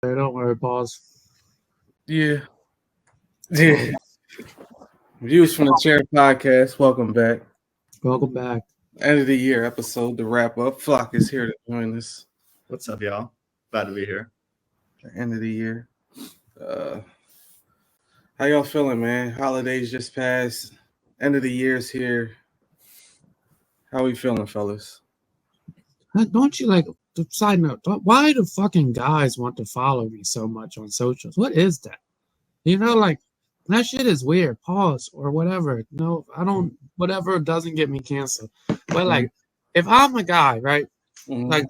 Don't worry, pause. Yeah. Yeah. Views from the Chair podcast. Welcome back. Welcome back. End of the year episode to wrap up. Flock is here to join us. What's up, y'all? Glad to be here. End of the year. Uh, how y'all feeling, man? Holidays just passed. End of the year's here. How we feeling, fellas? Don't you like? Side note: why do fucking guys want to follow me so much on socials? What is that? Like that shit is weird. Pause or whatever. No, I don't. Whatever doesn't get me canceled. But like, if I'm a guy, right? Mhm. Like,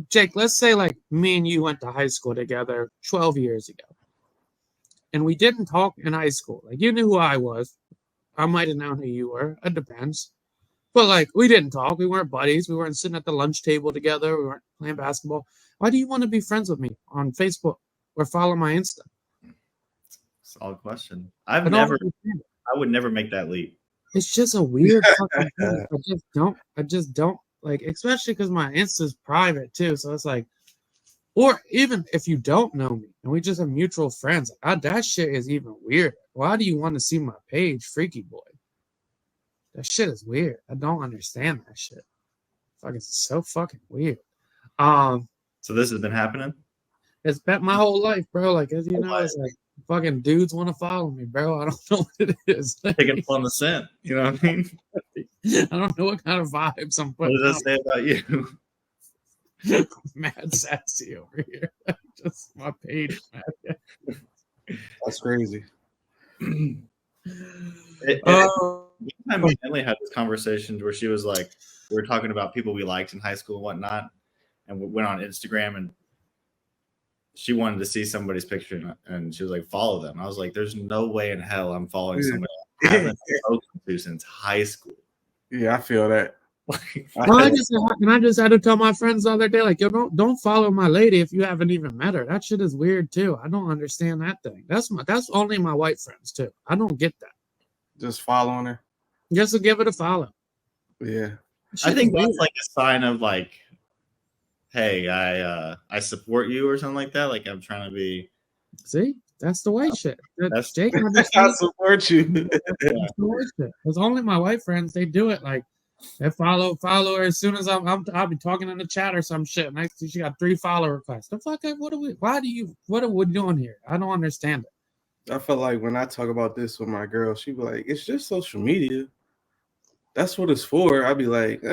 Jake, let's say like me and you went to high school together 12 years ago, and we didn't talk in high school. Like, you knew who I was. I might have known who you were. It depends. But like, we didn't talk. We weren't buddies. We weren't sitting at the lunch table together. We weren't playing basketball. Why do you want to be friends with me on Facebook or follow my Insta? Solid question. I don't understand it. I would never make that leap. It's just a weird fucking thing. I just don't like, especially because my Insta's private too. So it's like, or even if you don't know me and we just have mutual friends, that shit is even weird. Why do you want to see my page, freaky boy? That shit is weird. I don't understand that shit. Fucking so fucking weird. So this has been happening? It's been my whole life, bro. Like, as you know, it's like fucking dudes want to follow me, bro. I don't know what it is. Picking up on the scent. You know what I mean? I don't know what kind of vibes I'm What putting does that say about you? Mad sassy over here. Just my page, man. That's crazy. Time me and Emily had this conversation where she was like, we were talking about people we liked in high school and whatnot, and we went on Instagram and she wanted to see somebody's picture and she was like, follow them. I was like, there's no way in hell I'm following somebody I haven't spoken to since high school. Yeah, I feel that. I just had to tell my friends the other day, like, yo, don't follow my lady if you haven't even met her. That shit is weird too. I don't understand that thing. That's only my white friends too. I don't get that. Just following her. Just to give it a follow. Yeah. I think that's like a sign of like, hey, I support you or something like that. Like I'm trying to be. See, that's the way shit. That's Jake. I support you. That's the way shit. It's only my white friends. They do it like they follow her as soon as I'll be talking in the chat or some shit. Next thing she got 3 follow requests. The fuck? What are we doing here? I don't understand it. I feel like when I talk about this with my girl, she be like, it's just social media. That's what it's for. I'd be like,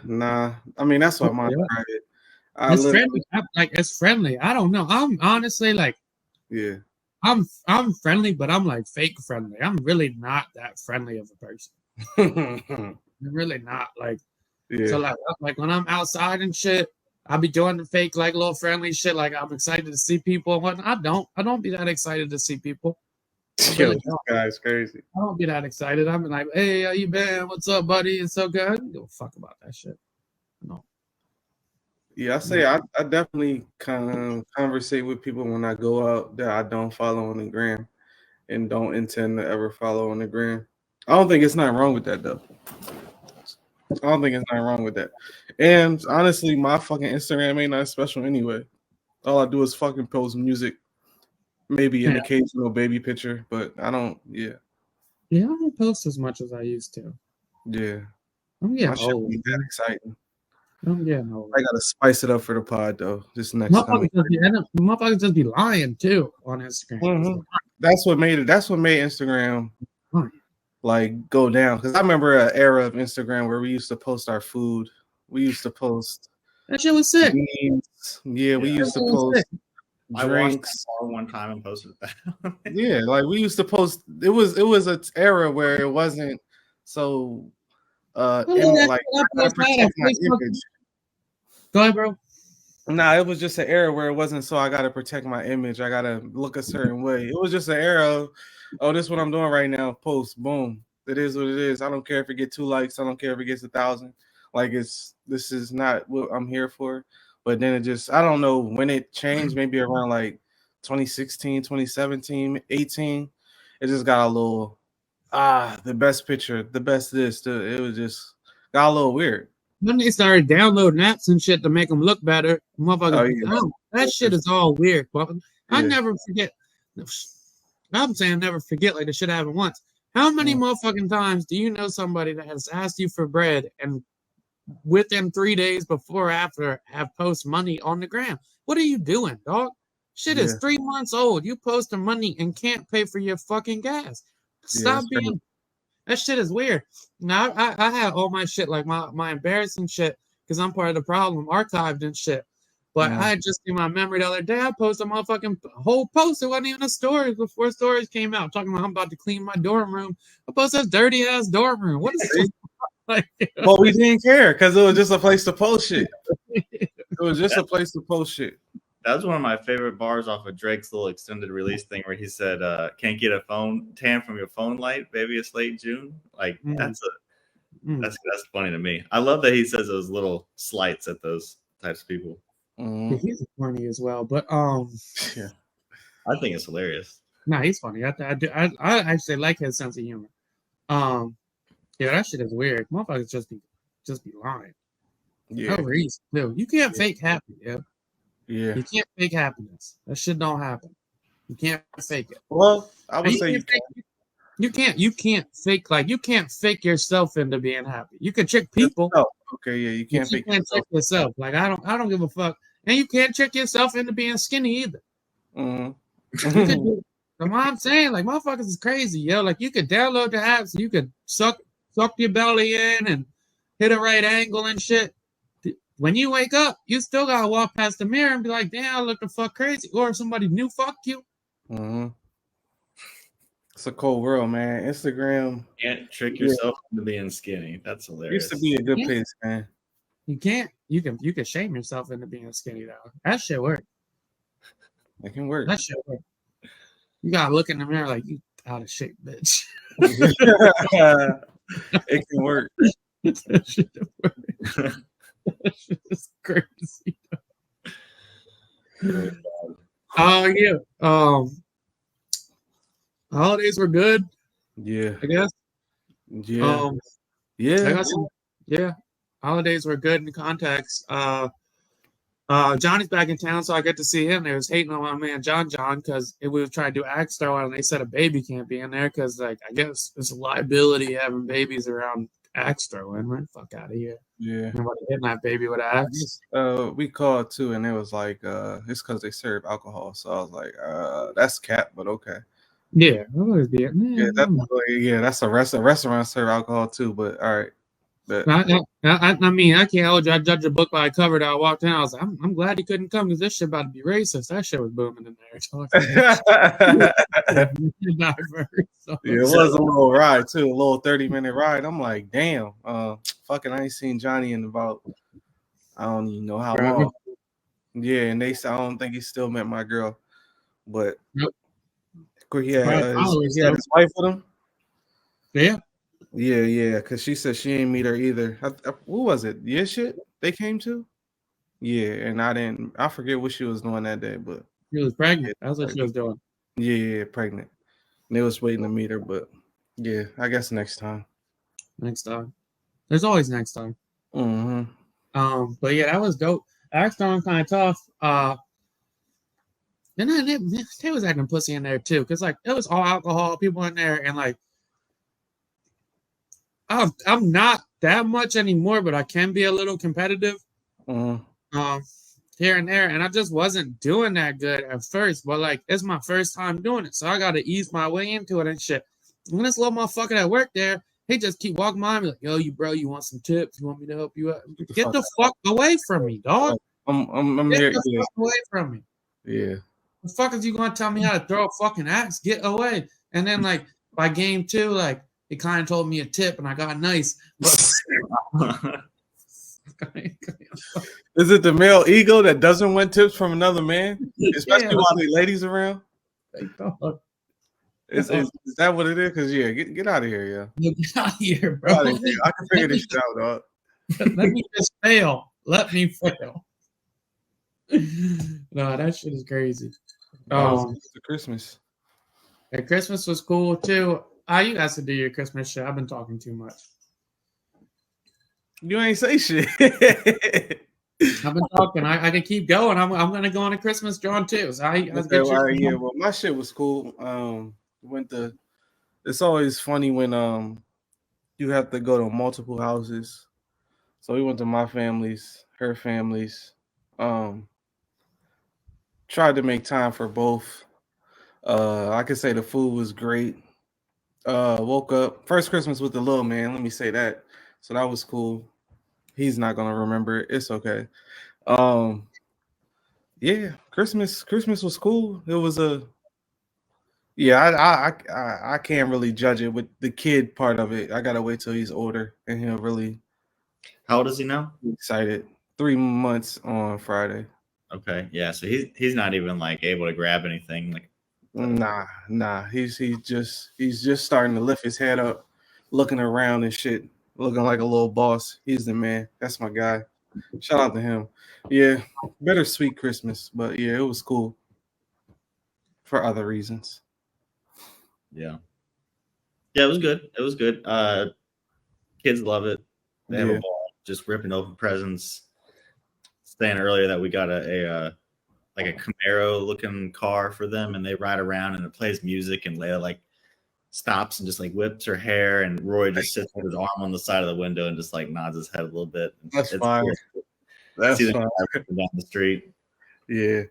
nah. I mean, that's why my private. It's friendly. It's friendly. I don't know. I'm honestly like, yeah. I'm friendly, but I'm like fake friendly. I'm really not that friendly of a person. I'm really not like. Yeah. So like when I'm outside and shit, I'll be doing the fake like little friendly shit. Like I'm excited to see people and whatnot. I don't be that excited to see people. Yo, this guy's crazy. I don't be that excited. I'm like, hey, how you been? What's up, buddy? It's so good. I don't give a fuck about that shit. No. Yeah, I say I definitely kind of conversate with people when I go out that I don't follow on the gram and don't intend to ever follow on the gram. I don't think it's nothing wrong with that though. I don't think it's nothing wrong with that. And honestly, my fucking Instagram ain't that special anyway. All I do is fucking post music, maybe an occasional baby picture, but I don't. Yeah. Yeah, I don't post as much as I used to. Yeah. I'm getting old. That exciting. I'm getting old. I gotta spice it up for the pod though. This next time. Motherfuckers just be lying too on Instagram. Mm-hmm. That's what made Instagram like go down. Because I remember an era of Instagram where we used to post our food. We used to post that shit was sick. Memes. Yeah, we used to post drinks. I watched one time and posted that. Yeah, like we used to post. It was an era where it wasn't so. Like I protect my image. Go ahead, bro. Nah, it was just an era where it wasn't so I gotta protect my image. I gotta look a certain way. It was just an era of, oh, this is what I'm doing right now. Post, boom. It is what it is. I don't care if it gets 2 likes. I don't care if it gets 1,000. Like this is not what I'm here for. But then it just, I don't know when it changed, maybe around like 2016, 2017, 18. It just got a little the best picture, the best this. It was just got a little weird. Then they started downloading apps and shit to make them look better. Motherfuckers, that shit is all weird. I never forget. I'm saying never forget, like the shit happened once. How many motherfucking times do you know somebody that has asked you for bread and within 3 days before or after have post money on the gram? What are you doing, dog? Shit is 3 months old. You posting money and can't pay for your fucking gas. Stop being. That shit is weird. Now I had all my shit, like my embarrassing shit, because I'm part of the problem, archived and shit. But I had just in my memory the other day, I posted a motherfucking whole post. It wasn't even a story before stories came out, talking about I'm about to clean my dorm room. I posted a dirty ass dorm room. What is this? Like, well, we didn't care because it was just a place to post shit. It was just a place to post shit. That was one of my favorite bars off of Drake's little extended release thing where he said, "Can't get a phone tan from your phone light. Baby, it's late June." Like that's funny to me. I love that he says those little slights at those types of people. He's funny as well, but yeah, I think it's hilarious. No, he's funny. I actually like his sense of humor. Yeah, that shit is weird. Motherfuckers just be lying. Yeah, no reason too. You can't fake happy. Yeah. You can't fake happiness. That shit don't happen. You can't fake it. Well, I would say you can't fake, like you can't fake yourself into being happy. You can trick people. Oh, okay, yeah, you can't fake yourself. Like I don't give a fuck. And you can't trick yourself into being skinny either. The mom saying, like, motherfuckers is crazy, yo. Like you could download the apps, you could suck your belly in and hit a right angle and shit. When you wake up, you still gotta walk past the mirror and be like, "Damn, I look the fuck crazy," or somebody new fucked you. It's a cold world, man. Instagram. Can't trick yourself into being skinny. That's hilarious. Used to be a good place, man. You can't. You can shame yourself into being skinny though. That shit work. It can work. That shit work. You gotta look in the mirror like you out of shape, bitch. It can work. That shit work. That shit is crazy. Yeah. Holidays were good. Yeah. I guess. Yeah. Yeah. Yeah. Holidays were good in context. Johnny's back in town, so I get to see him. They was hating on my man John because we were trying to do axe throw, and they said a baby can't be in there because, like, I guess it's a liability having babies around axe throwing. Right? Fuck out of here. Yeah. Nobody hitting that baby with an axe. We called too, and it was like, it's because they serve alcohol. So I was like, that's cap, but okay. Yeah, always be it. That's a restaurant serve alcohol too, but all right. But I mean, I can't hold you. I judge a book by a cover that I walked in. I was like, I'm glad he couldn't come because this shit about to be racist. That shit was booming in there. It was a little ride too, a little 30-minute ride. I'm like, damn, fucking, I ain't seen Johnny in about, I don't even know how long. Yeah, and I don't think he still met my girl, but he had his wife with him. Yeah, because she said she ain't meet her either. Who was it? Yeah, shit they came to. Yeah, and I forget what she was doing that day, but she was pregnant. That's what she was doing. Yeah, pregnant. And they was waiting to meet her, but yeah, I guess next time. Next time. There's always next time. But yeah, that was dope. Axe throwing kind of tough. And then they was acting pussy in there too, because like it was all alcohol, people in there, and like I'm not that much anymore, but I can be a little competitive here and there, and I just wasn't doing that good at first. But like it's my first time doing it, so I got to ease my way into it and shit. When this little motherfucker that worked there, he just keep walking by me like, "Yo, you want some tips? You want me to help you out? Get the fuck away from me, dog! I'm Get here. the fuck away from me." Yeah. The fuck is you gonna tell me how to throw a fucking axe? Get away! And then like by game 2, like. He kind of told me a tip, and I got nice. But is it the male ego that doesn't want tips from another man, especially while the ladies around? Is that what it is? Because get out of here, Get out of here, bro. I can figure this shit out, dog. Let me just fail. Let me fail. No, that shit is crazy. Christmas. Yeah, Christmas was cool too. You guys could do your Christmas shit. I've been talking too much. You ain't say shit. I've been talking. I can keep going. I'm gonna go on a Christmas drawing too. So I'll Okay, get well, you. yeah, well, my shit was cool. Went to. It's always funny when you have to go to multiple houses. So we went to my family's, her family's. Um, Tried to make time for both. I could say the food was great. Woke up first Christmas with the little man. Let me say that. So that was cool. He's not gonna remember it. It's okay. Um, yeah, Christmas was cool. It was a yeah. I can't really judge it with the kid part of it. I gotta wait till he's older and he'll really How old is he now? be excited. 3 months on Friday. Okay, yeah. So he's not even like able to grab anything. Like, Nah. He's just starting to lift his head up, looking around and shit, looking like a little boss. He's the man. That's my guy. Shout out to him. Yeah, bittersweet Christmas, but yeah, it was cool for other reasons. yeah, yeah. It was good. It was good. Kids love it. They have a Yeah. ball just ripping open presents. Saying earlier that we got a like a Camaro looking car for them, and they ride around and it plays music, and Leia like stops and just like whips her hair, and Roy just sits with his arm on the side of the window and just like nods his head a little bit. That's It's fine. cool. That's See them fine. driving down the street. Yeah.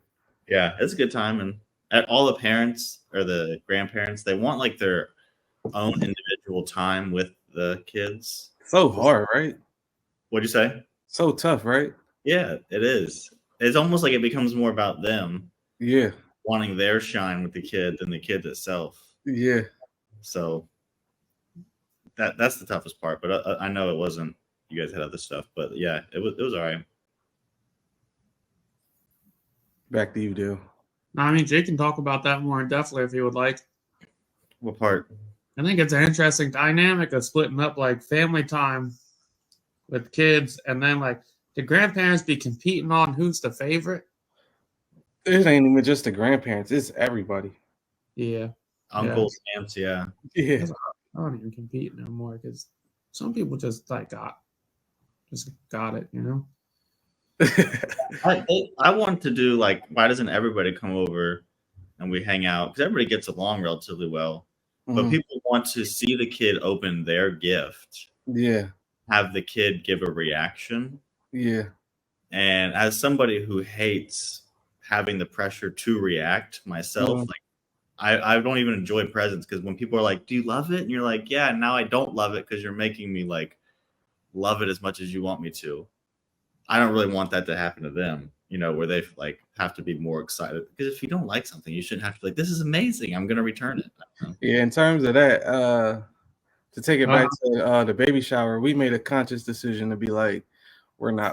Yeah, it's a good time, and at all the parents or the grandparents, they want like their own individual time with the kids. So hard, right? What'd you say? So tough, right? Yeah, it is. It's almost like it becomes more about them Yeah. wanting their shine with the kid than the kid itself. Yeah. So that's the toughest part. But I know it wasn't. You guys had other stuff, but yeah, it was all right. Back to you, Dale. I mean, Jake can talk about that more in depthly if you would like. What part? I think it's an interesting dynamic of splitting up like family time with kids, and then like the grandparents be competing on who's the favorite. It ain't even just the grandparents, it's everybody. Yeah, Uncles, aunts, yeah. Yeah. I don't even compete no more because some people just like got it, you know. I want to do like, why doesn't everybody come over and we hang out? Because everybody gets along relatively well, but Mhm. people want to see the kid open their gift, Yeah. have the kid give a reaction. Yeah. And as somebody who hates having the pressure to react myself, Mhm. like I don't even enjoy presents because when people are like, "Do you love it?" and you're like, "Yeah," now I don't love it because you're making me like love it as much as you want me to. I don't really want that to happen to them, where they like have to be more excited. Because if you don't like something, you shouldn't have to be like, "This is amazing. I'm gonna return it." Yeah, in terms of that, to take it back to the baby shower, we made a conscious decision to be like, we're not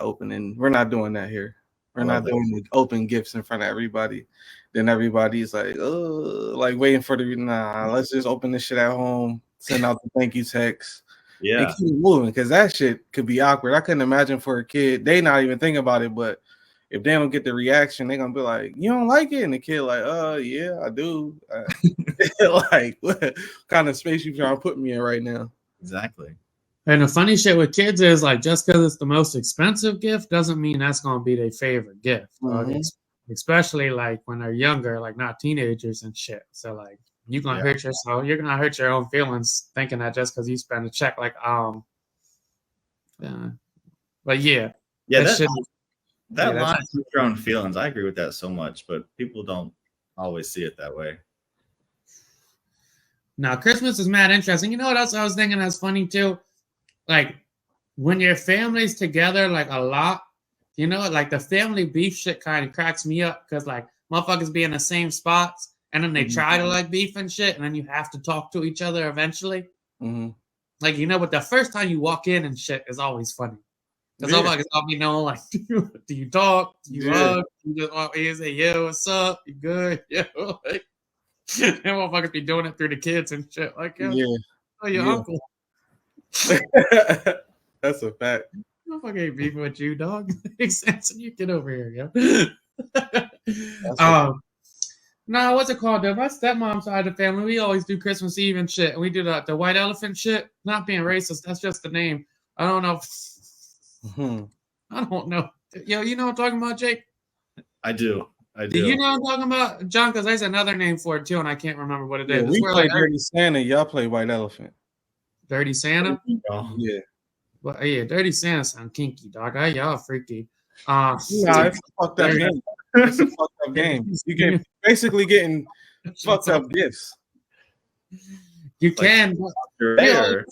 doing that here. We're I love not that. doing the open gifts in front of everybody. Then everybody's like, oh, like waiting for let's just open this shit at home, send out the thank you text, and Yeah, keep it moving, because that shit could be awkward. I couldn't imagine for a kid, they not even thinking about it, but if they don't get the reaction, they're gonna be like, you don't like it? And the kid like, yeah, I do. Like, what kind of space you trying to put me in right now? exactly. And the funny shit with kids is like just because it's the most expensive gift doesn't mean that's gonna be their favorite gift. Mhm. Especially like when they're younger, like not teenagers and shit. So like you're gonna hurt yourself. You're gonna hurt your own feelings thinking that just because you spend a check, like but yeah, Yeah, that shit. that that's line is your own feelings. I agree with that so much, but people don't always see it that way. Now Christmas is mad interesting. You know what else I was thinking that's funny too? Like when your family's together like a lot, like the family beef shit kind of cracks me up because like motherfuckers be in the same spots and then they try to like beef and shit, and then you have to talk to each other eventually. Mm-hmm. Like, but the first time you walk in and shit is always funny. Because motherfuckers all be knowing, like, do you talk? Do you hug? You just walk in and say, yo, what's up? You good? Yo, like, and motherfuckers be doing it through the kids and shit. Like, yo, oh, your uncle. That's a fact. Motherfucker ain't beefing with you, dog. Makes sense. You get over here, yo. No, what's it called? Though? My stepmom's side of the family, we always do Christmas Eve and shit. And we do the white elephant shit. Not being racist, that's just the name. I don't know. I don't know Yo, you know what I'm talking about, Jake? I do. Do you know what I'm talking about, John? Because there's another name for it too, and I can't remember what it is. Yeah, It's we where, play like, Dirty Santa. Y'all play White Elephant. Dirty Santa. Yeah. Well, yeah, Dirty Santa sound kinky, dog. Y'all freaky. Nah, it's a fucked up game. It's a fucked up game. You get basically getting fucked up gifts. You can. You're You know, there.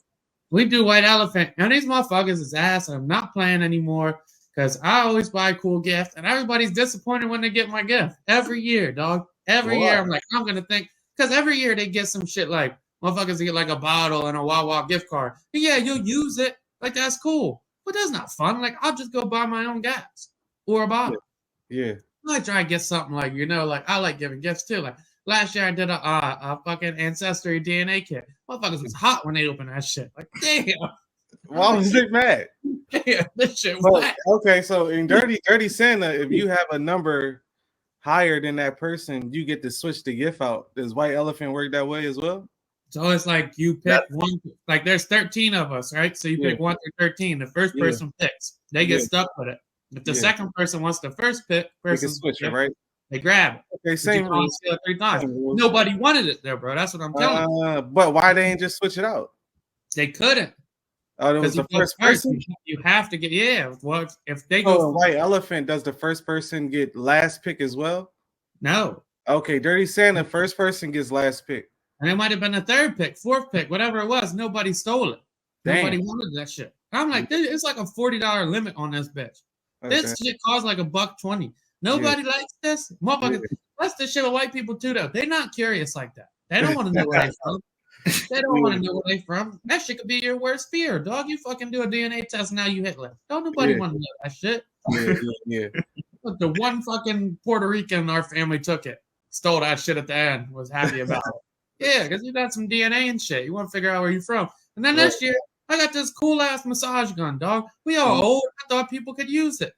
we do White Elephant. Now these motherfuckers is ass. I'm not playing anymore because I always buy a cool gift, and everybody's disappointed when they get my gift every year, dog. Every year, I'm like, I'm gonna think because every year they get some shit like motherfuckers get like a bottle and a Wawa gift card. And yeah, you'll use it. Like that's cool, but that's not fun. Like I'll just go buy my own gas or a bottle. Yeah. I try to get something like like I like giving gifts too. Like last year I did a fucking ancestry DNA kit. Motherfuckers was hot when they opened that shit. Like damn, Why was it mad? damn, this shit But, whack. okay, so in Dirty Santa, if you have a number higher than that person, you get to switch the gift out. Does White Elephant work that way as well? So it's like you pick one. Like there's 13 of us, right? So you pick 1 through 13. The first person picks. They get stuck with it. If the second person wants the first pick, They can switch it, right? They grab it. Okay, same rules. 3 times. Nobody wanted it there, bro. That's what I'm telling you. But why they ain't just switch it out? They couldn't. Oh, it was the first person? You have to get, well, if they go. go. White Elephant, does the first person get last pick as well? No. Okay, Dirty Santa, first person gets last pick. And it might have been a third pick, fourth pick, whatever it was. Nobody stole it. Damn. Nobody wanted that shit. I'm like, it's like a $40 limit on this bitch. Okay. This shit costs like $1.20. Nobody likes this. Motherfuckers, that's the shit with white people too, though. They're not curious like that. They don't want to know where they're from. They don't want to know where they're from. That shit could be your worst fear, dog. You fucking do a DNA test, now you Hitler. Don't nobody want to know that shit. Yeah. Look, the one fucking Puerto Rican in our family took it, stole that shit at the end, was happy about it. Yeah, because you got some DNA and shit. You want to figure out where you're from. And then this year, I got this cool ass massage gun, dog. We all old. I thought people could use it.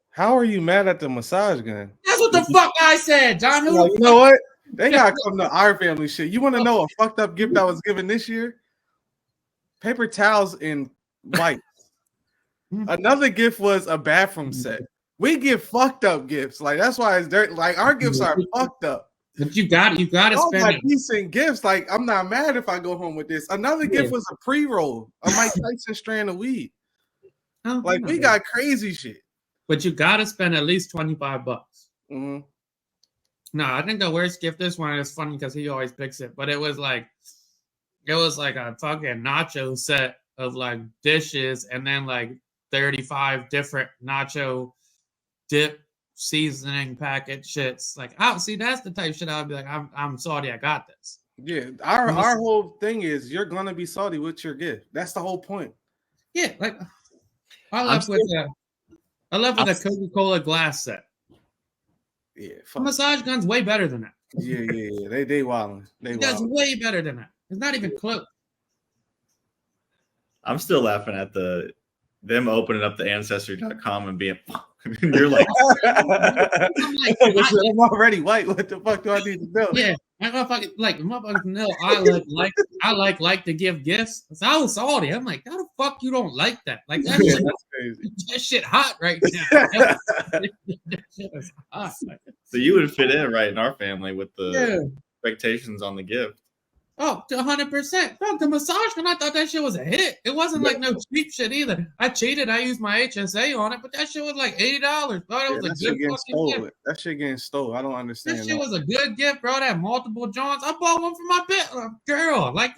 How are you mad at the massage gun? That's what the fuck I said, John. You know what? They gotta come to our family shit. You want to know a fucked up gift I was given this year? Paper towels in white. Another gift was a bathroom set. We give fucked up gifts. Like that's why it's dirty. Like our gifts are fucked up. But you got to spend like decent gifts. Like I'm not mad if I go home with this. Another gift was a pre-roll, a Mike Tyson strand of weed. Like we got crazy shit. But you got to spend at least $25. Mm-hmm. No, I think the worst gift this one is funny because he always picks it. But it was like a fucking nacho set of like dishes and then like 35 different nacho dip seasoning packet shits. Like, see, that's the type of shit I'd be like, I'm salty, I got this. Yeah, our whole thing is you're gonna be salty with your gift. That's the whole point. Yeah, like I left with a Coca-Cola glass set. Yeah, the massage gun's way better than that. Yeah. They wildin'. That's way better than that. It's not even close. I'm still laughing at them opening up the ancestry.com and being you're like I'm already white. What the fuck do I need to know? Yeah, motherfuckers know I like to give gifts. So I was salty. I'm like, how the fuck you don't like that? Like that's crazy. That shit hot right now. That shit is hot. So you would fit in right in our family with the expectations on the gift. Oh, 100%. Bro, the massage gun, I thought that shit was a hit. It wasn't like no cheap shit either. I cheated. I used my HSA on it, but that shit was like $80. Bro, that was a good fucking gift. That shit getting stole. I don't understand. That shit was a good gift, bro. That multiple joints. I bought one for my girl. Like,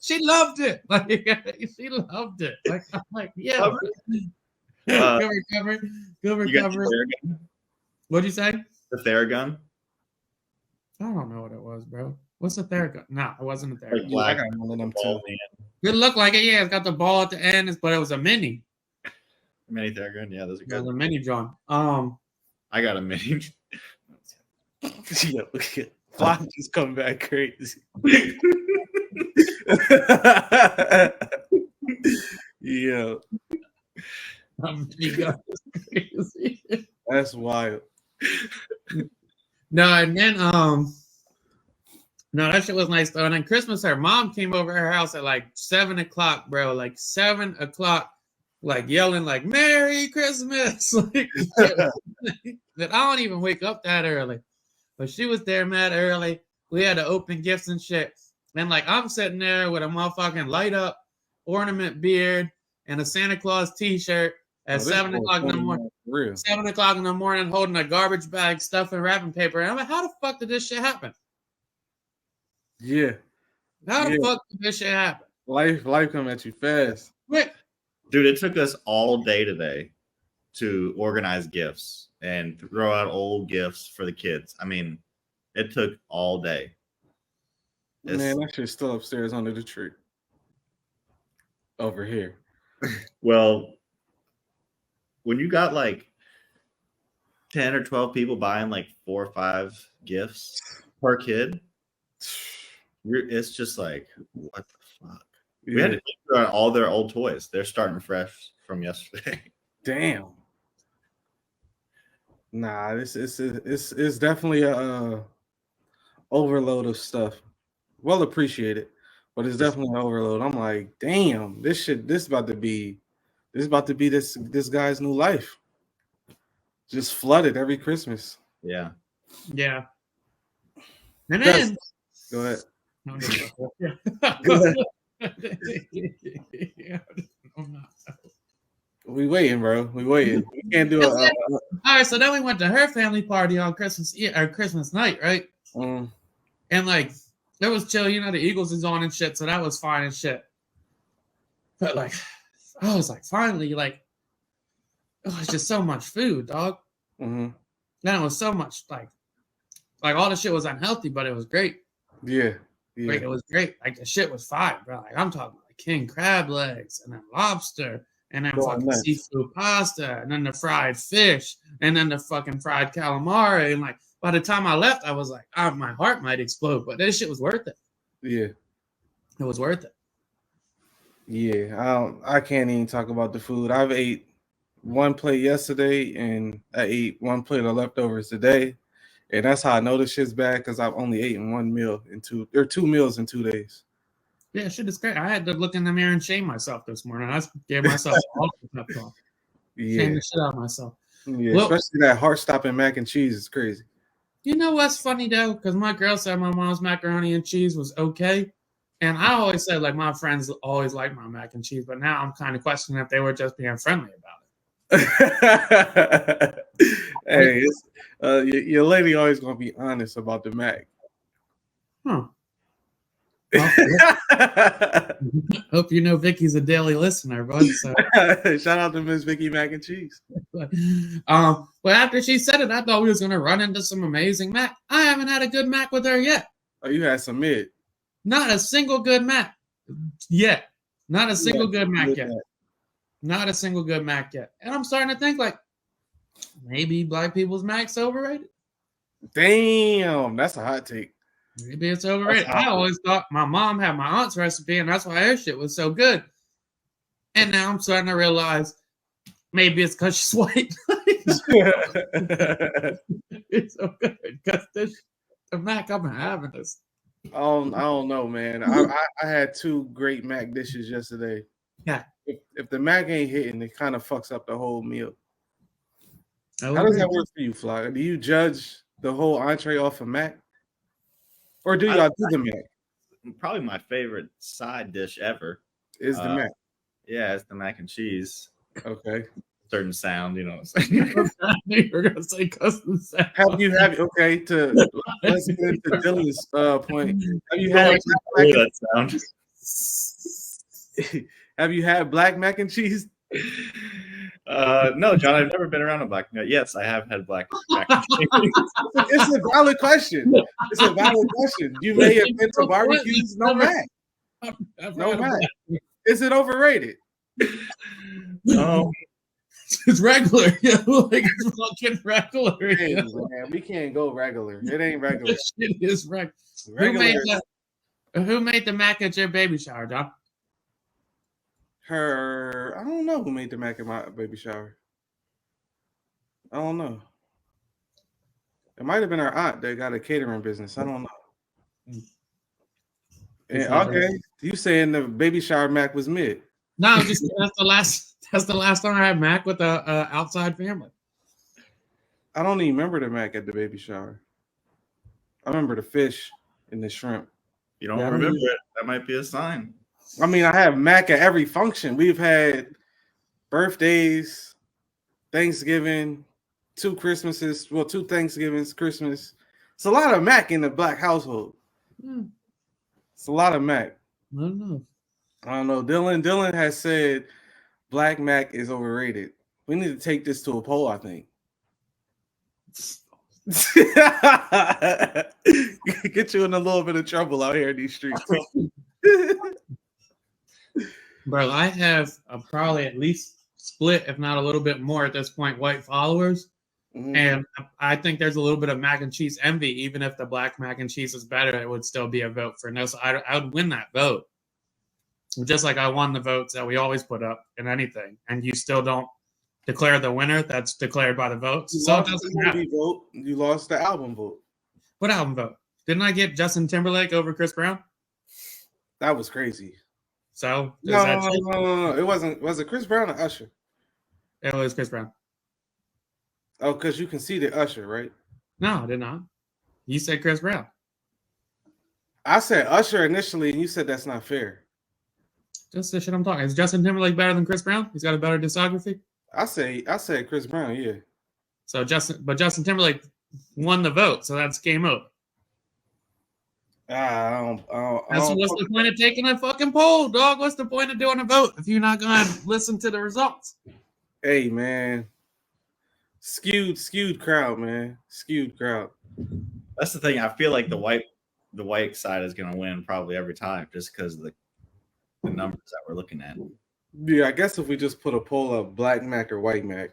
she loved it. Like, she loved it. Like, I'm like, yeah. Good recovery. What'd you say? The Theragun? I don't know what it was, bro. What's a Theragun? No, it wasn't a Theragun. Like I got one of them too. Good look like it. Yeah, it's got the ball at the end, but it was a mini. Mini Theragun, yeah, those are good. It was a mini, John. I got a mini. Flock just come back crazy. Yeah. That's wild. No, and then no, that shit was nice though. And then Christmas, her mom came over her house at like 7 o'clock, bro. Like 7 o'clock. like yelling like "Merry Christmas," like that I don't even wake up that early. But she was there mad early. We had to open gifts and shit. And like I'm sitting there with a motherfucking light up ornament beard and a Santa Claus t-shirt at 7 o'clock in the morning. 7 o'clock in the morning, holding a garbage bag, stuffing wrapping paper. And I'm like, how the fuck did this shit happen? Yeah. How the fuck did this shit happen? Life come at you fast. Quick. Dude, it took us all day today to organize gifts and throw out old gifts for the kids. I mean, it took all day. Man, that shit's still upstairs under the tree. Over here. Well, when you got like 10 or 12 people buying like 4 or 5 gifts per kid, it's just like, what the fuck? We had to take out all their old toys. They're starting fresh from yesterday. Damn. Nah, it's definitely a overload of stuff. Well appreciated, but it's definitely an overload. I'm like, damn, this is about to be this guy's new life. Just flooded every Christmas. Yeah. Yeah. And then go ahead. No, go ahead. We waiting, bro. We waiting. We can't do it. All right, so then we went to her family party on Christmas or Christmas night, right? And like it was chill, you know. The Eagles is on and shit, so that was fine and shit. But like, I was like, finally, like, oh, it's just so much food, dog. Then it was so much like all the shit was unhealthy, but it was great. Yeah. Like it was great. Like the shit was fire, bro. Like I'm talking like king crab legs and then lobster and then fucking seafood pasta and then the fried fish and then the fucking fried calamari. And like by the time I left, I was like, my heart might explode, but this shit was worth it. Yeah. It was worth it. Yeah. I can't even talk about the food. I've ate 1 plate yesterday and I ate 1 plate of leftovers today. And that's how I know this shit's bad because I've only eaten 1 meal in 2 meals in 2 days. Yeah, shit is great. I had to look in the mirror and shame myself this morning. I gave myself all the pep talk. Shame the shit out of myself. Yeah, well, especially that heart-stopping mac and cheese is crazy. You know what's funny though? Because my girl said my mom's macaroni and cheese was okay. And I always said like my friends always like my mac and cheese, but now I'm kind of questioning if they were just being friendly about it. Hey, your lady always gonna be honest about the mac. Huh. Well, hope you know Vicky's a daily listener, bud. So. Shout out to Miss Vicky Mac and Cheese. Well, after she said it, I thought we was gonna run into some amazing mac. I haven't had a good mac with her yet. Oh, you had some mid. Not a single good mac yet. Not a single good mac yet. Not a single good mac yet. And I'm starting to think like maybe black people's mac's overrated. Damn, that's a hot take. Maybe it's overrated. I always thought my mom had my aunt's recipe, and that's why her shit was so good. And now I'm starting to realize maybe it's because she's white. It's so good because the mac I've been having this. I don't know, man. I had 2 great mac dishes yesterday. Yeah. If the mac ain't hitting, it kind of fucks up the whole meal. How does that work for you, Fly? Do you judge the whole entree off of mac? Or do y'all do the mac? Probably my favorite side dish ever is the mac. Yeah, it's the mac and cheese. Okay. Certain sound, you know what I'm saying? You're gonna say custom sound. Let's get into Dylan's point. Have you had that sound? Have you had black mac and cheese? No, John, I've never been around a black. Yes, I have had black mac and cheese. It's a valid question. It's a valid question. You may have been to barbecues, no mac. No mac. Is it overrated? It's regular. Yeah, like it's fucking regular. Yeah. Man, we can't go regular. It ain't regular. This shit is regular. Who made the mac at your baby shower, John? I don't know who made the mac at my baby shower. I don't know. It might have been our aunt that got a catering business. I don't know. And, okay, you saying the baby shower mac was mid? No, just that's the That's the last time I had mac with a outside family. I don't even remember the mac at the baby shower. I remember the fish and the shrimp. You don't Yeah, I don't remember either. it. That might be a sign. I mean, I have mac at every function. We've had birthdays, Thanksgiving, 2 Christmases, well, 2 Thanksgivings, Christmas. It's a lot of mac in the black household. Hmm, It's a lot of mac. I don't know. I don't know. Dylan has said black mac is overrated. We need to take this to a poll, I think. Get you in a little bit of trouble out here in these streets. Bro, I have probably at least split, if not a little bit more at this point, white followers. Mhm. And I think there's a little bit of mac and cheese envy. Even if the black mac and cheese is better, it would still be a vote for no. So I would win that vote. Just like I won the votes that we always put up in anything. And you still don't declare the winner that's declared by the votes. You So it lost doesn't the matter. movie vote. You lost the album vote. What album vote? Didn't I get Justin Timberlake over Chris Brown? That was crazy. So No. It wasn't. Was it Chris Brown or Usher? It was Chris Brown. Oh, because you conceded Usher, right? No, I did not. You said Chris Brown. I said Usher initially, and you said that's not fair. Just the shit I'm talking. Is Justin Timberlake better than Chris Brown? He's got a better discography. I said Chris Brown, yeah. So Justin Timberlake won the vote, so that's game over. I don't What's the point of taking a fucking poll, dog? What's the point of doing a vote if you're not gonna listen to the results? Hey, man. Skewed crowd, man. Skewed crowd. That's the thing. I feel like the white side is going to win probably every time, just because of the numbers that we're looking at. Yeah, I guess if we just put a poll up, black Mac or white Mac,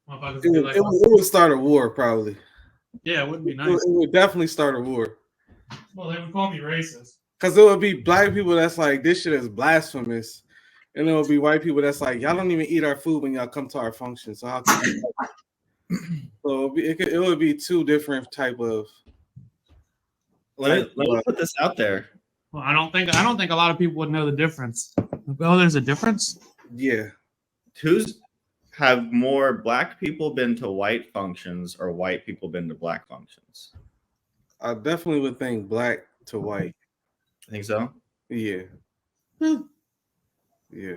Motherfuckers it would be would, like, it would start a war, probably. yeah, it wouldn't be It nice. would definitely start a war. Well, they would call me racist. Because it would be black people that's like, this shit is blasphemous. And it would be white people that's like, y'all don't even eat our food when y'all come to our function. So how can you So it would be 2 different type of. Let me put this out there. Well, I don't think a lot of people would know the difference. Oh, there's a difference? Yeah. Have more black people been to white functions or white people been to black functions? I definitely would think black to white. I think so. Yeah. Hmm. Yeah.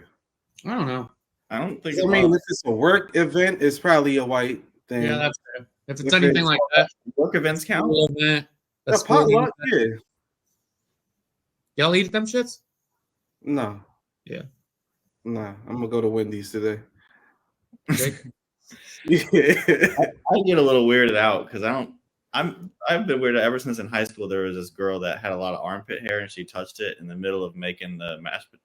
I don't know. I don't think. I mean, if it's a work event, it's probably a white thing. Yeah, that's fair. If it's If anything it's like that, work events count. school event, a Yeah, school potluck, event. yeah. Y'all eat them shits? No. Yeah. Nah, I'm gonna go to Wendy's today. Jake? Yeah. I get a little weirded out because I've been weirded ever since in high school. There was this girl that had a lot of armpit hair and she touched it in the middle of making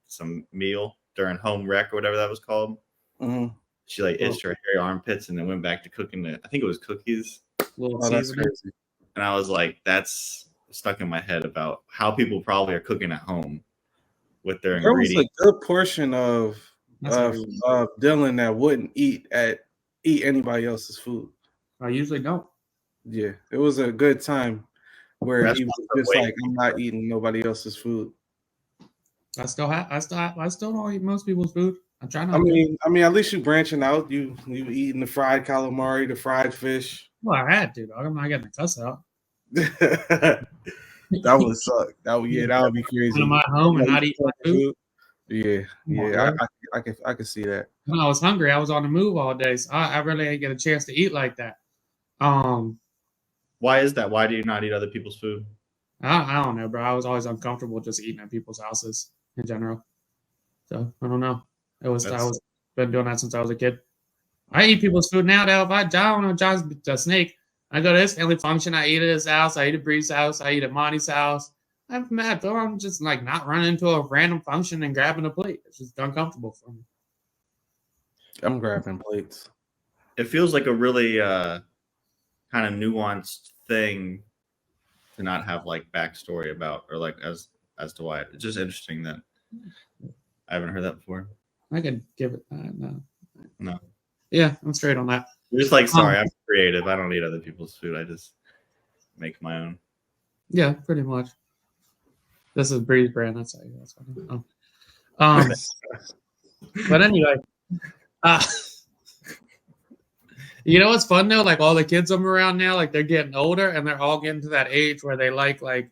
some meal during home rec or whatever that was called. Mhm. She like itched her hairy armpits and then went back to cooking I think it was cookies. Little Oh, that's seasoning. crazy. And I was like, that's stuck in my head about how people probably are cooking at home with their There was ingredients. a good portion of That's Dylan that wouldn't eat anybody else's food. I usually don't. Yeah, it was a good time where That's he was not the just way. like, I'm not eating nobody else's food. I still don't eat most people's food. I try not I to. mean, at least you branching out. You eating the fried calamari, the fried fish. Well, I had to, dog. I'm not getting the cuss out. That would suck. That would be crazy. Come to my home and not eat my food. Yeah, on, I can see that. When I was hungry, I was on the move all day, so I really didn't get a chance to eat like that. Why is that? Why do you not eat other people's food? I don't know, bro. I was always uncomfortable just eating at people's houses in general. So I don't know. I was been doing that since I was a kid. I eat people's food now. Though if I don't know John's a snake, I go to his family function. I eat at his house. I eat at Bree's house. I eat at Monty's house. I'm mad, though. I'm just like not running into a random function and grabbing a plate. It's just uncomfortable for me. I'm grabbing plates. It feels like a really kind of nuanced thing to not have like backstory about or like as to why. It's just interesting that I haven't heard that before. I could give it No. Yeah, I'm straight on that. You're just like, sorry, I'm creative. I don't eat other people's food. I just make my own. Yeah, pretty much. This is Bree's brand. That's funny. But anyway, uh, you know what's fun though? Like all the kids I'm around now, like they're getting older and they're all getting to that age where they like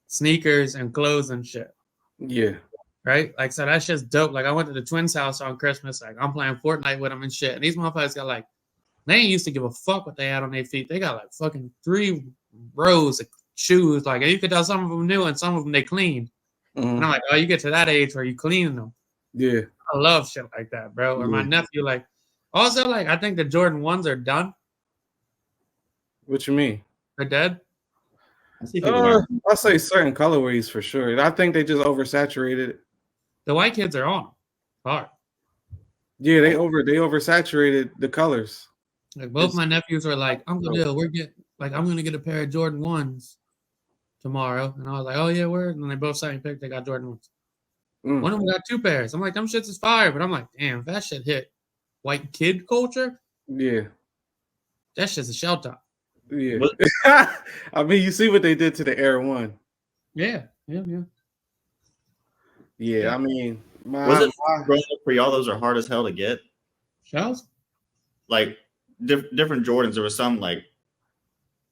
sneakers and clothes and shit. Yeah. Right? Like so that's just dope. Like I went to the twins' house on Christmas. Like I'm playing Fortnite with them and shit. And these motherfuckers got like they ain't used to give a fuck what they had on their feet. They got like fucking 3 rows of shoes. Like and you could tell some of them new and some of them they clean. And I'm like, oh, you get to that age where you cleaning them. Yeah. I love shit like that, bro. Or my nephew, like, also, like, I think the Jordan 1s are done. What you mean? They're dead. I see people wearing. I'll say certain colorways for sure. I think they just oversaturated it. The white kids are on. Hard. Yeah, they oversaturated the colors. Like both my nephews were like, Uncle Dill, I'm gonna get a pair of Jordan 1s tomorrow. And I was like, oh yeah, word. And then they both signed pick, they got Jordan 1s. One of them got 2 pairs. I'm like, them shits is fire. But I'm like, damn, if that shit hit white kid culture, yeah, that shit's a shell top. Yeah. I mean, you see what they did to the Air One. Yeah. Yeah, I mean, was it growing up for y'all? Those are hard as hell to get. Shells? Like different Jordans. There was some like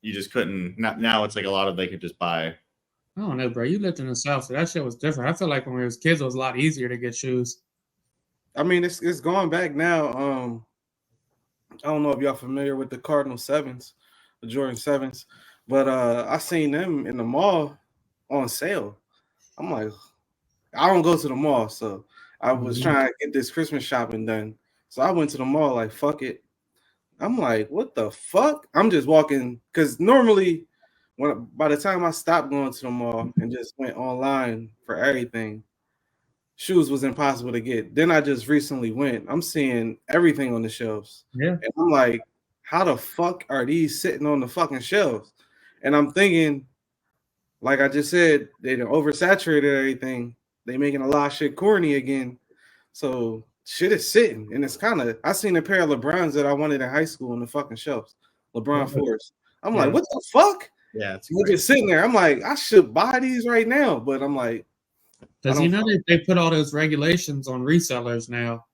you just couldn't. Now it's like a lot of they could just buy. I don't know, bro. You lived in the South, so that shit was different. I feel like when we was kids, it was a lot easier to get shoes. I mean, it's going back now. I don't know if y'all familiar with the Cardinal 7s, the Jordan 7s, but I seen them in the mall on sale. I'm like, I don't go to the mall, so I was trying to get this Christmas shopping done. So I went to the mall like, fuck it. I'm like, what the fuck? I'm just walking because normally by the time I stopped going to the mall and just went online for everything, shoes was impossible to get. Then I just recently went. I'm seeing everything on the shelves. Yeah. And I'm like, how the fuck are these sitting on the fucking shelves? And I'm thinking, like I just said, they done oversaturated everything. They making a lot of shit corny again. So shit is sitting. And it's kind of, I seen a pair of LeBrons that I wanted in high school on the fucking shelves. LeBron 4s. I'm like, what the fuck? Yeah. They're just sitting there. I'm like, I should buy these right now. But I'm like, because you know they put all those regulations on resellers now.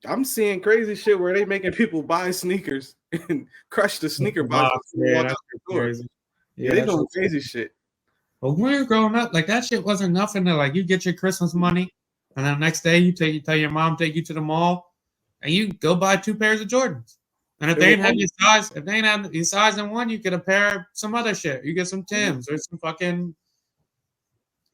I'm seeing crazy shit where they making people buy sneakers and crush the sneaker box. Yeah, that's crazy. Yeah, they doing crazy shit. But when we were growing up, like that shit wasn't nothing to like you get your Christmas money, and then the next day you tell your mom take you to the mall, and you go buy 2 pairs of Jordans. And if they ain't have your size, if they ain't have your size in one, you get a pair of some other shit. You get some Timbs or some fucking.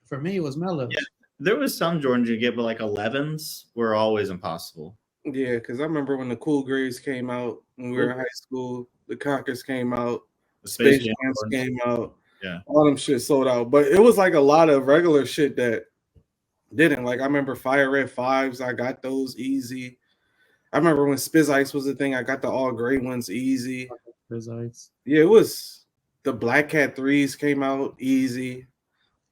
For me, it was Mellows. Yeah, there was some Jordans you get, but like 11s were always impossible. Yeah, because I remember when the Cool Grays came out when we were in high school, the Conquers came out, the Space Jams came out. Yeah, all them shit sold out. But it was like a lot of regular shit that didn't. Like I remember Fire Red 5s, I got those easy. I remember when Spizz Ice was a thing, I got the all gray ones easy. Spizz Ice. Yeah, it was the Black Cat 3s came out easy.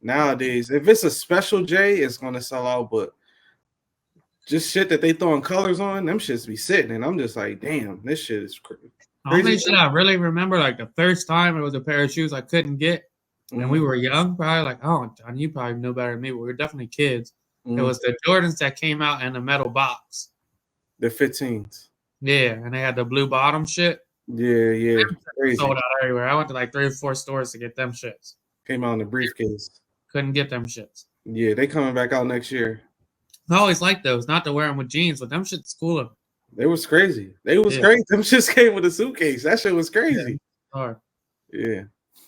Nowadays, if it's a special J, it's gonna sell out. But just shit that they throwing colors on, them shits be sitting, and I'm just like, damn, this shit is crazy. The only shit I really remember, like the first time it was a pair of shoes I couldn't get, and we were young, probably like, oh, John, you probably know better than me, but we were definitely kids. It was the Jordans that came out in the metal box. The 15s. Yeah, and they had the blue bottom shit. Yeah. Crazy. Sold out everywhere. I went to like 3 or 4 stores to get them shits. Came out in the briefcase. Couldn't get them shits. Yeah, they coming back out next year. I always liked those, not to wear them with jeans, but them shit's cooler. They was crazy. They was crazy. Them shits came with a suitcase. That shit was crazy. Yeah.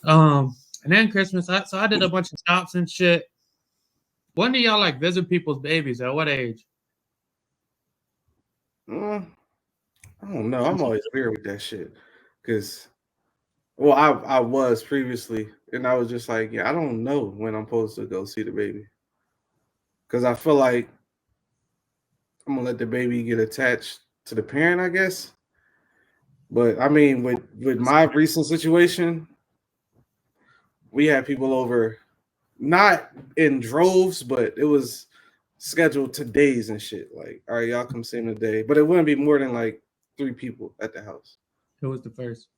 And then Christmas, so I did a bunch of stops and shit. When do y'all like visit people's babies? At what age? I don't know. I'm always weird with that shit. Because, well, I was previously, and I was just like, yeah, I don't know when I'm supposed to go see the baby. Because I feel like I'm going to let the baby get attached to the parent, I guess. But, I mean, with my recent situation, we had people over, not in droves, but it was scheduled to days and shit. Like, all right, y'all come see me today. But it wouldn't be more than like 3 people at the house. Who was the first?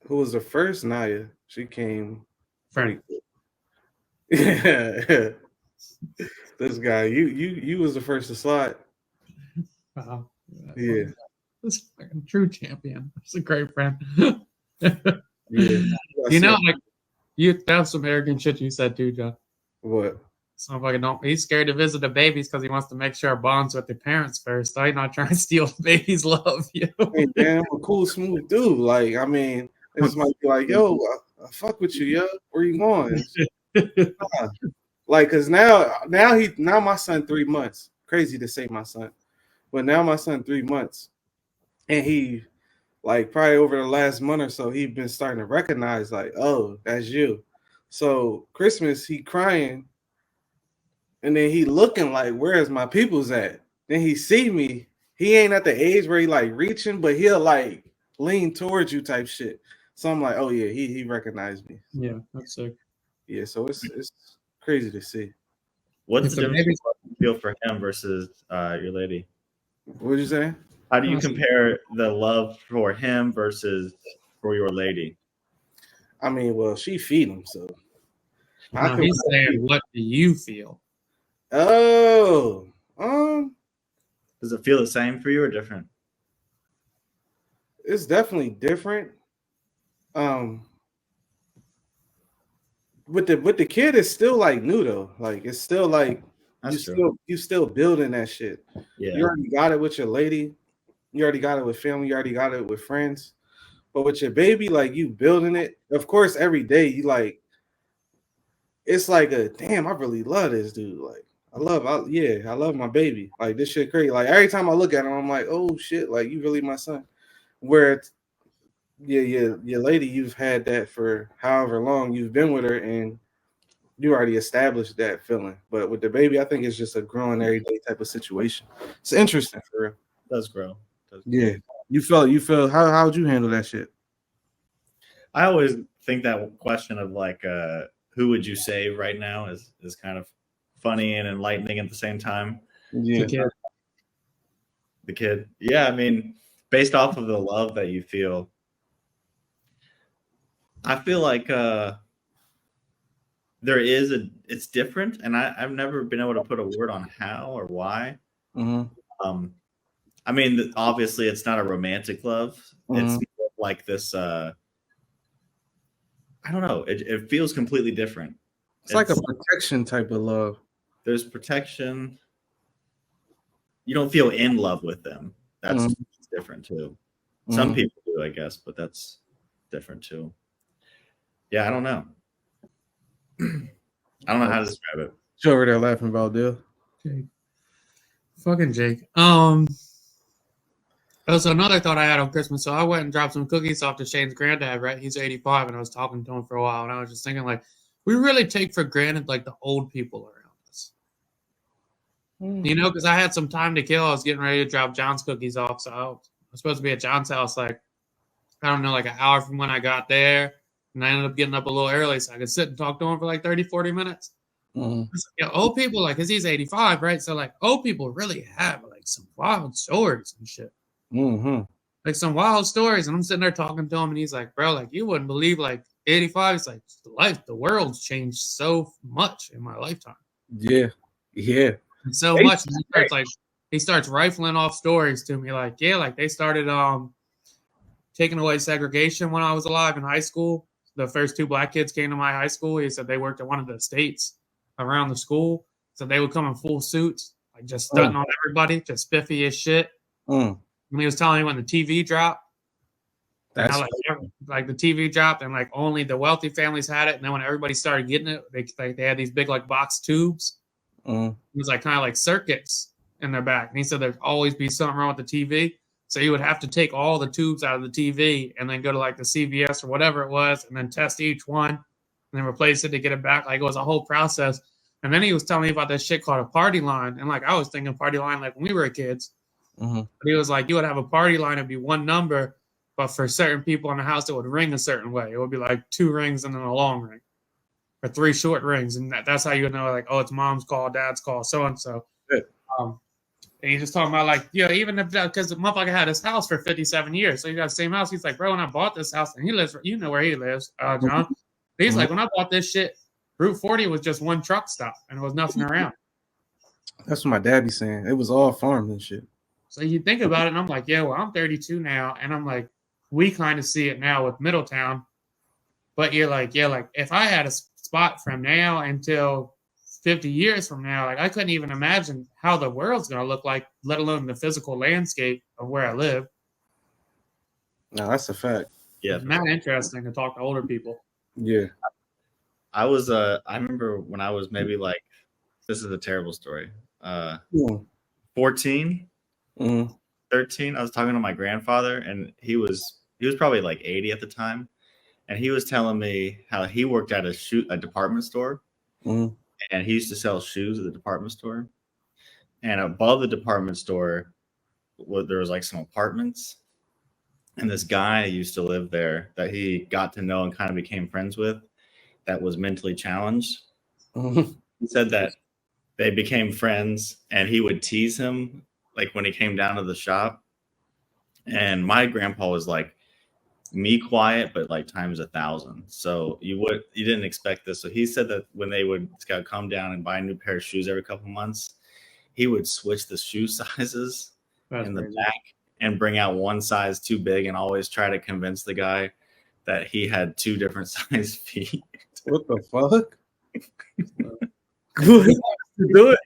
Who was the first? Naya. She came. Frank. Yeah. This guy, you was the first to slide. Wow. Yeah. This fucking true champion. That's a great friend. Yeah. You know, like you have some arrogant shit you said too, John. What? Some fucking don't. He's scared to visit the babies because he wants to make sure it bonds with the parents first. So he's not trying to steal the baby's love. You know? Hey, man, I'm a cool, smooth dude. Like, I mean, it's might be like, yo, I fuck with you, yo. Where you going? Like, cause now my son 3 months. Crazy to say my son, but now my son 3 months, and he like probably over the last month or so, he been starting to recognize like, oh, that's you. So Christmas, he crying, and then he looking like, where's my people's at? Then he see me. He ain't at the age where he like reaching, but he'll like lean towards you type shit. So I'm like, oh yeah, he recognized me. Yeah, that's sick. Yeah, so it's crazy to see. What's If the the difference baby's- what you feel for him versus your lady? What'd you say? How do you compare the love for him versus for your lady? I mean, well, she feed him, so No, he's saying, what do you feel? Oh, Does it feel the same for you or different? it's definitely different. With the kid, it's still like new though. Like it's still like That's true. you still building that shit. Yeah. You already got it with your lady. You already got it with family. You already got it with friends. But with your baby, like you building it. Of course, every day you like. It's like a damn. I really love this dude. Like I love my baby. Like this shit crazy. Like every time I look at him, I'm like, oh shit. Like you really my son. Where your lady, you've had that for however long you've been with her, and you already established that feeling. But with the baby, I think it's just a growing everyday type of situation. It's interesting for real. It does grow. Yeah. You feel how would you handle that shit? I always think that question of like who would you save right now is kind of funny and enlightening at the same time. Yeah. The kid. Yeah, I mean, based off of the love that you feel, I feel like it's different, and I've never been able to put a word on how or why. Mm-hmm. I mean, obviously, it's not a romantic love. Mm-hmm. It's like this. I don't know. It feels completely different. It's like a protection type of love. There's protection. You don't feel in love with them. That's different too. Some people do, I guess, but that's different too. Yeah, I don't know. I don't know how to describe it. You over there laughing about Dale? Jake. Fucking Jake. Also, another thought I had on Christmas. So I went and dropped some cookies off to Shane's granddad, right? He's 85, and I was talking to him for a while, and I was just thinking, like, we really take for granted, like, the old people around us. You know, because I had some time to kill. I was getting ready to drop John's cookies off, so I was supposed to be at John's house, like, I don't know, like an hour from when I got there, and I ended up getting up a little early so I could sit and talk to him for like 30, 40 minutes. Old people, like, because he's 85, right? So, like, old people really have, like, some wild stories and shit. Like, some wild stories. And I'm sitting there talking to him, and he's like, bro, like, you wouldn't believe, like, 85. It's like, the world's changed so much in my lifetime. Yeah. And so much. And he starts rifling off stories to me, like, yeah, like, they started taking away segregation when I was alive in high school. The first 2 black kids came to my high school. He said they worked at one of the estates around the school. So they would come in full suits, like just stunting on everybody, just spiffy as shit. And he was telling me when the TV dropped, that's how, like the TV dropped, and like only the wealthy families had it. And then when everybody started getting it, they had these big like box tubes. It was like kind of like circuits in their back. And he said there'd always be something wrong with the TV. So you would have to take all the tubes out of the TV and then go to like the CVS or whatever it was, and then test each one and then replace it to get it back. Like it was a whole process. And then he was telling me about this shit called a party line. And like I was thinking party line like when we were kids. But he was like, you would have a party line, it'd be one number, but for certain people in the house, it would ring a certain way. It would be like 2 rings and then a long ring, or 3 short rings. And that's how you would know, like, oh, it's mom's call, dad's call, so and so. And he's just talking about, like, even because the motherfucker had his house for 57 years. So he got the same house. He's like, bro, when I bought this house, and he lives, you know where he lives, John. He's like, when I bought this shit, Route 40 was just one truck stop, and there was nothing around. That's what my dad be saying. It was all farms and shit. So you think about it, and I'm like, yeah, well, I'm 32 now, and I'm like, we kind of see it now with Middletown, but you're like, yeah, like if I had a spot from now until 50 years from now, like I couldn't even imagine how the world's gonna look like, let alone the physical landscape of where I live. No, that's a fact. Yeah, It's not interesting to talk to older people. Yeah. I remember when I was maybe like, this is a terrible story. 14, Mm-hmm. 13, I was talking to my grandfather, and he was probably like 80 at the time, and he was telling me how he worked at a department store, Mm-hmm. and he used to sell shoes at the department store, and above the department store, there was like some apartments, and this guy used to live there that he got to know and kind of became friends with, that was mentally challenged. Mm-hmm. He said that they became friends, and he would tease him like when he came down to the shop. And my grandpa was like me quiet, but like times 1,000. So you didn't expect this. So he said that when they would come down and buy a new pair of shoes every couple months, he would switch the shoe sizes in the back and bring out one size too big, and always try to convince the guy that he had two different size feet. What the fuck? Good to do it.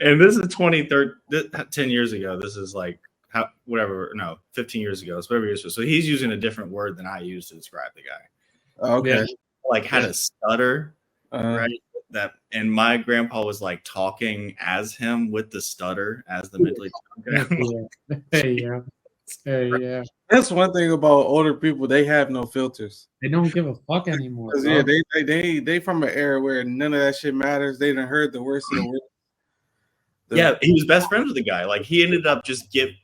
And this is 10 years ago. This is like 15 years ago. It's whatever years ago. So he's using a different word than I used to describe the guy. Okay. Yeah. Like had a stutter, right? And my grandpa was like talking as him with the stutter as the mentally challenged guy. Yeah. That's one thing about older people. They have no filters. They don't give a fuck anymore. Yeah, they from an era where none of that shit matters. They done heard the worst of the worst. Yeah, he was best friends with the guy. Like he ended up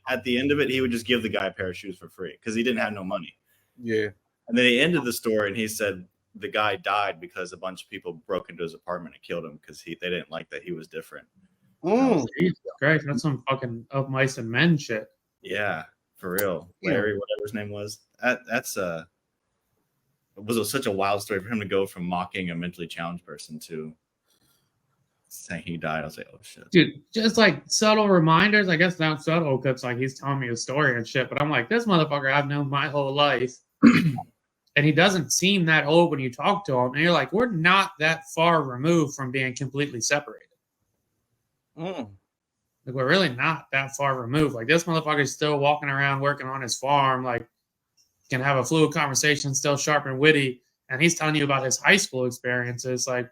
at the end of it, he would just give the guy a pair of shoes for free because he didn't have no money. Yeah. And then he ended the story and he said the guy died because a bunch of people broke into his apartment and killed him because they didn't like that he was different. Jesus Christ, that's some fucking of mice and men shit. Yeah, for real. Larry, whatever his name was. It was such a wild story for him to go from mocking a mentally challenged person to saying he died. I was like, oh shit. Dude, just like subtle reminders. I guess not subtle because like he's telling me a story and shit, but I'm like, this motherfucker I've known my whole life. And he doesn't seem that old when you talk to him. And you're like, we're not that far removed from being completely separated. Like we're really not that far removed. Like this motherfucker's still walking around working on his farm, like can have a fluid conversation, still sharp and witty, and he's telling you about his high school experiences. Like,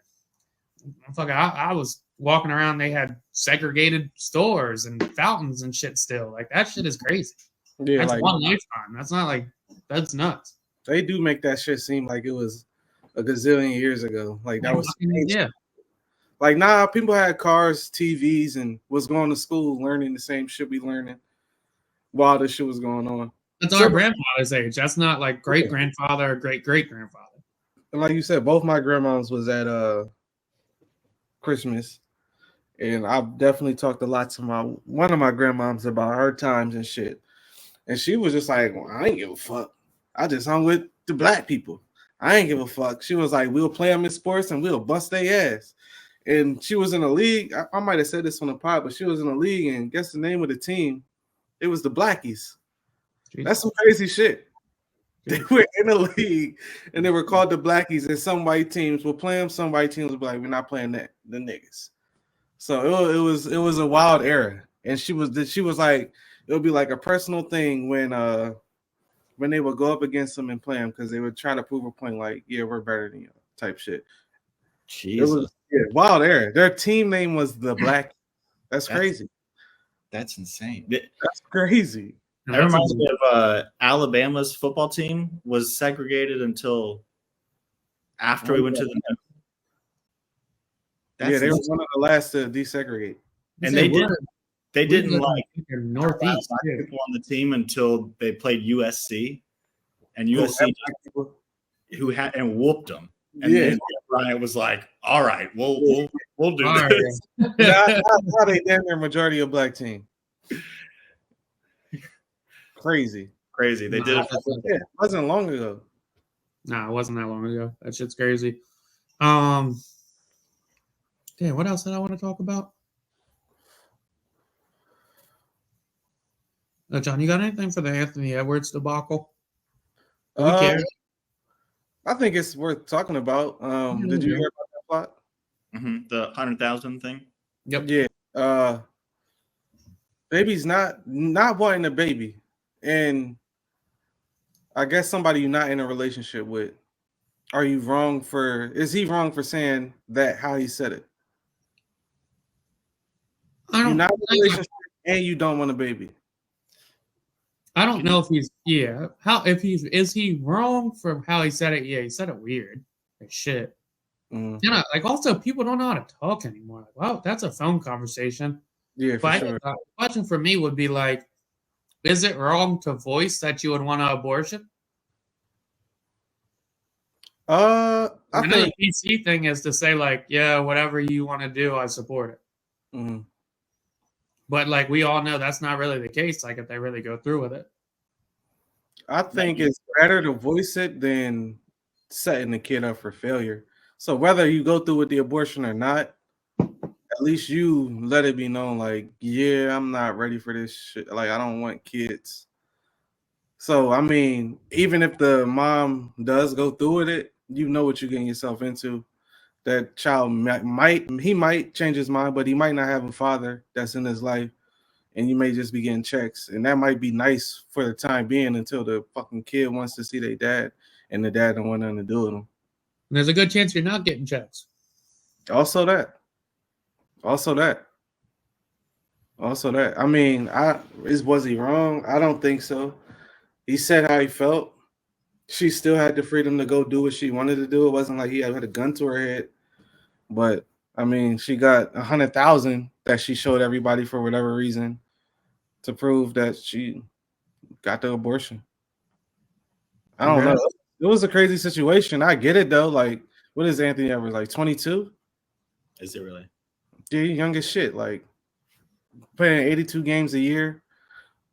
I was walking around, they had segregated stores and fountains and shit still. Like that shit is crazy. Yeah, that's like one lifetime. That's not like that's nuts. They do make that shit seem like it was a gazillion years ago. Like that was yeah. Like nah, people had cars, TVs, and was going to school learning the same shit we learning while this shit was going on. That's our grandfather's age. That's not like great grandfather or great great grandfather. And like you said, both my grandmoms was at Christmas, and I've definitely talked a lot to one of my grandmoms about her times and shit. And she was just like, well, I ain't give a fuck. I just hung with the black people. I ain't give a fuck. She was like, we'll play them in sports and we'll bust their ass. And she was in a league. I might have said this on the pod, but she was in a league, and guess the name of the team? It was the Blackies. Jeez. That's some crazy shit. They were in a league, and they were called the Blackies, and some white teams will play them. Some white teams will be like, we're not playing the niggas. So it was a wild era. And she was like, it would be like a personal thing when they would go up against them and play them because they would try to prove a point like, yeah, we're better than you type shit. Jesus. It was wild era. Their team name was the Black. That's crazy. That's insane. That's crazy. That reminds me of Alabama's football team was segregated until after we went to the. Yeah, they were one of the last to desegregate. And they didn't like Northeast people on the team until they played USC, and USC and whooped them. And then Bryant was like, "All right, we'll do this." Now they damn near majority of black team. Crazy. They did it. It wasn't long ago. Nah, it wasn't that long ago. That shit's crazy. Damn, what else did I want to talk about? John, you got anything for the Anthony Edwards debacle? Do we Uh, care? I think it's worth talking about. Did you hear about that plot? The 100,000 thing. Yep. Yeah. Baby's not wanting a baby, and I guess somebody you're not in a relationship with. Are you wrong for? Is he wrong for saying that? How he said it? I You're don't. not in a relationship, and you don't want a baby. I don't know if he's how if he's is he wrong for how he said it? Yeah, he said it weird. Like shit. Mm. You know, like also people don't know how to talk anymore. Like, wow, that's a phone conversation. Yeah, for But I sure. think the question for me would be like, is it wrong to voice that you would want an abortion? I I know think. the PC thing is to say like, yeah, whatever you want to do, I support it. Mm. But like we all know that's not really the case. Like if they really go through with it. I think it's better to voice it than setting the kid up for failure. So whether you go through with the abortion or not, at least you let it be known, like, yeah, I'm not ready for this shit. Like, I don't want kids. So I mean, even if the mom does go through with it, you know what you're getting yourself into. That child might change his mind, but he might not have a father that's in his life, and you may just be getting checks, and that might be nice for the time being until the fucking kid wants to see their dad, and the dad don't want nothing to do with him. And there's a good chance you're not getting checks. Also that. I mean, was he wrong? I don't think so. He said how he felt. She still had the freedom to go do what she wanted to do. It wasn't like he had a gun to her head. But I mean, she got 100,000 that she showed everybody for whatever reason to prove that she got the abortion. I don't know. It was a crazy situation. I get it though. Like, what is Anthony Edwards, like 22? Is it really? Yeah, young as shit. Like playing 82 games a year.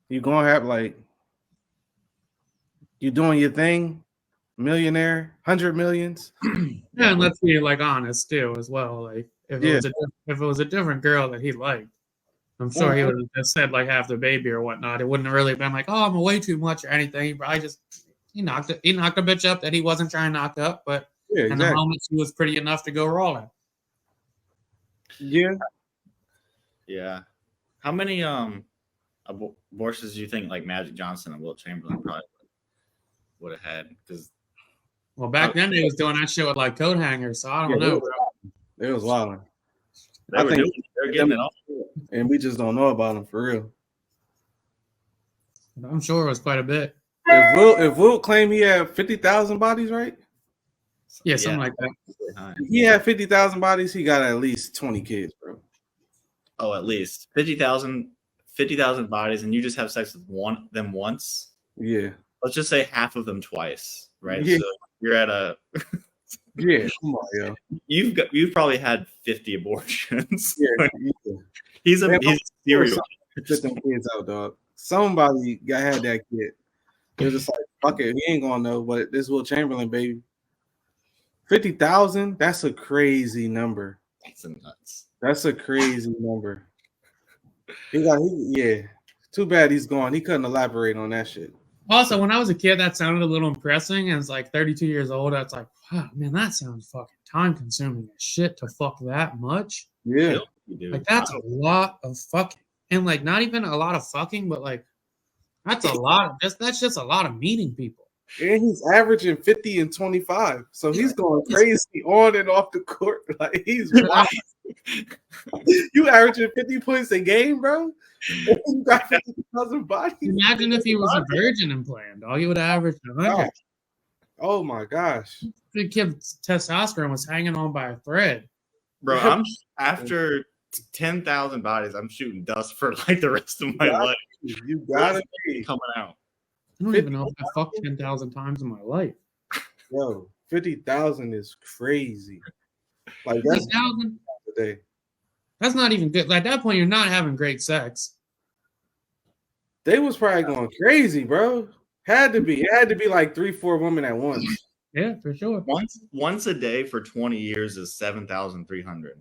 You gonna have like you doing your thing, millionaire, 100 millions. Yeah, and let's be like honest too, as well. Like if it was a different girl that he liked, I'm sure he would have just said like have the baby or whatnot. It wouldn't have really been like, oh, I'm way too much or anything. He probably just he knocked a bitch up that he wasn't trying to knock up, but in the moment she was pretty enough to go rolling. Yeah. Yeah. How many abortions do you think like Magic Johnson and Wilt Chamberlain probably would have had? Because back then they was doing that shit with like coat hangers, so I don't know. It was wild. They were getting it off. And we just don't know about them for real. I'm sure it was quite a bit. If Wilt claimed he had 50,000 bodies, right? Yeah, something like that. If he had 50,000 bodies, he got at least 20 kids, bro. Oh, at least 50,000 bodies, and you just have sex with them once. Yeah. Let's just say half of them twice, right? Yeah. So you're at a yeah. Come on, yo. You've probably had 50 abortions. Yeah. he's a serial. Put them kids out, dog. Somebody had that kid. It was just like, fuck it, he ain't gonna know. But this Wilt Chamberlain, baby, 50,000. That's a crazy number. That's nuts. That's a crazy number. Yeah. Too bad he's gone. He couldn't elaborate on that shit. Also, when I was a kid, that sounded a little impressing. And it's like 32 years old. That's like, wow, man, that sounds fucking time consuming as shit to fuck that much. Yeah. Like that's a lot of fucking. And like not even a lot of fucking, but like that's a lot of that's just a lot of meeting people. And he's averaging 50 and 25. So he's going crazy on and off the court. Like he's wild. You averaging 50 points a game, bro? You got 50,000 bodies. Imagine if he was a virgin and playing, dog. He would average 100. Oh my gosh. The kid's testosterone was hanging on by a thread. Bro, I'm after 10,000 bodies, I'm shooting dust for like the rest of my life. You gotta be coming out. I don't even know if I fucked 10,000 times in my life. Yo, 50,000 is crazy. Like that's 50,000 a day. That's not even good. Like, at that point, you're not having great sex. They was probably going crazy, bro. Had to be. It had to be like 3-4 women at once. Yeah, for sure. Once a day for 20 years is 7,300.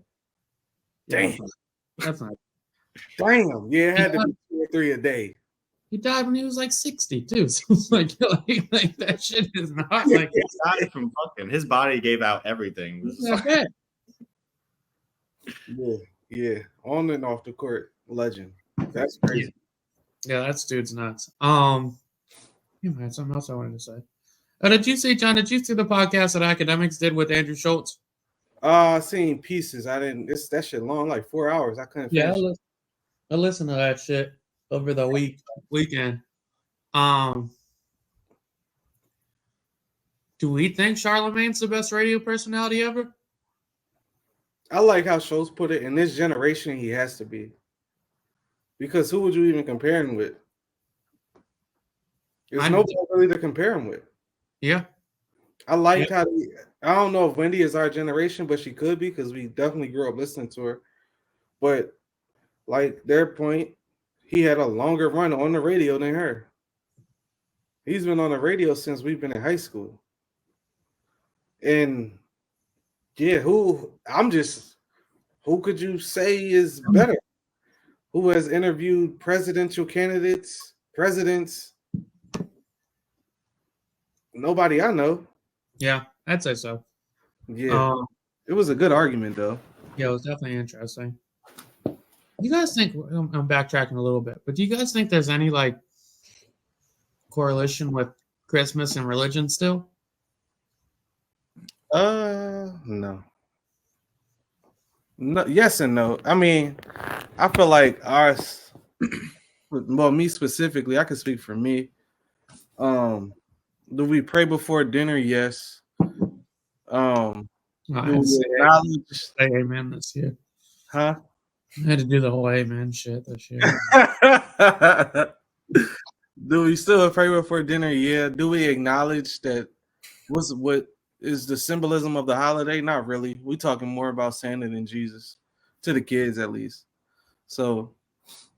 Damn. That's not. Damn. Yeah, it had to be 2 or 3 a day. He died when he was like 60 too. So it's like that shit is not like He died from fucking. His body gave out everything. It was just like- Yeah. On and off the court, legend. That's crazy. Yeah, that dude's nuts. Yeah, I had something else I wanted to say. Did you see, John? Did you see the podcast that Academics did with Andrew Schultz? I seen pieces. I didn't. That shit long, like 4 hours. I couldn't. Yeah, Finish. I listened to that shit over the weekend. Do we think Charlemagne's the best radio personality ever? I like how Schultz put it. In this generation, he has to be. Because who would you even compare him with? There's nobody really to compare him with. Yeah. I like how I don't know if Wendy is our generation, but she could be because we definitely grew up listening to her. But like their point, he had a longer run on the radio than her. He's been on the radio since we've been in high school. And yeah, who could you say is better? Who has interviewed presidential candidates, presidents? Nobody I know. Yeah, I'd say so. Yeah. It was a good argument though. Yeah, it was definitely interesting. You guys think I'm backtracking a little bit, but do you guys think there's any like correlation with Christmas and religion still? No. No, yes and no. I mean, I feel like ours, well, me specifically, I can speak for me. Do we pray before dinner? Yes. Do we acknowledge? Say amen this year. Huh? I had to do the whole amen shit this year. Do we still pray before dinner? Yeah. Do we acknowledge that what is the symbolism of the holiday? Not really. We talking more about Santa than Jesus, to the kids at least. So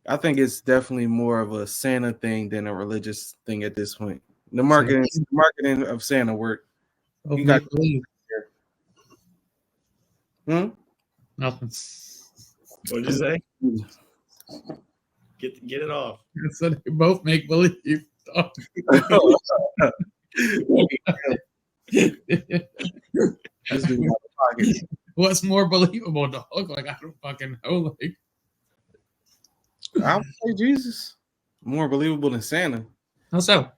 I think it's definitely more of a Santa thing than a religious thing at this point. The marketing of Santa work. You got What'd nothing. you say? Get it off. So they both make believe. What's more believable, dog? Like I don't fucking know. Like I would say Jesus more believable than Santa. How so?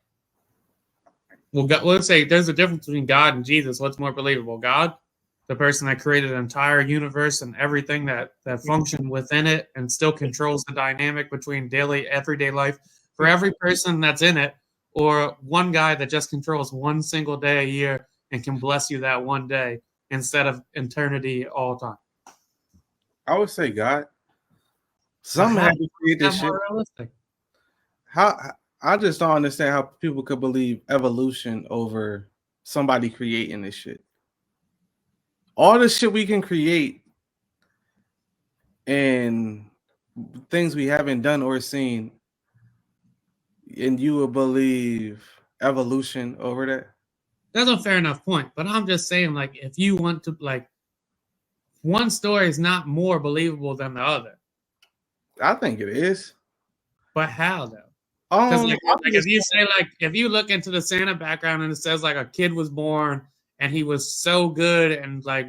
Well, let's say there's a difference between God and Jesus. What's more believable? God, the person that created an entire universe and everything that functioned within it and still controls the dynamic between everyday life for every person that's in it, or one guy that just controls one single day a year and can bless you that one day instead of eternity all the time. I would say God. Some had to create this shit. Realistic. I just don't understand how people could believe evolution over somebody creating this shit. All the shit we can create and things we haven't done or seen, and you will believe evolution over that? That's a fair enough point, but I'm just saying, like, if you want to, like, one story is not more believable than the other. I think it is. But how though? Because like if you say if you look into the Santa background and it says like a kid was born and he was so good and like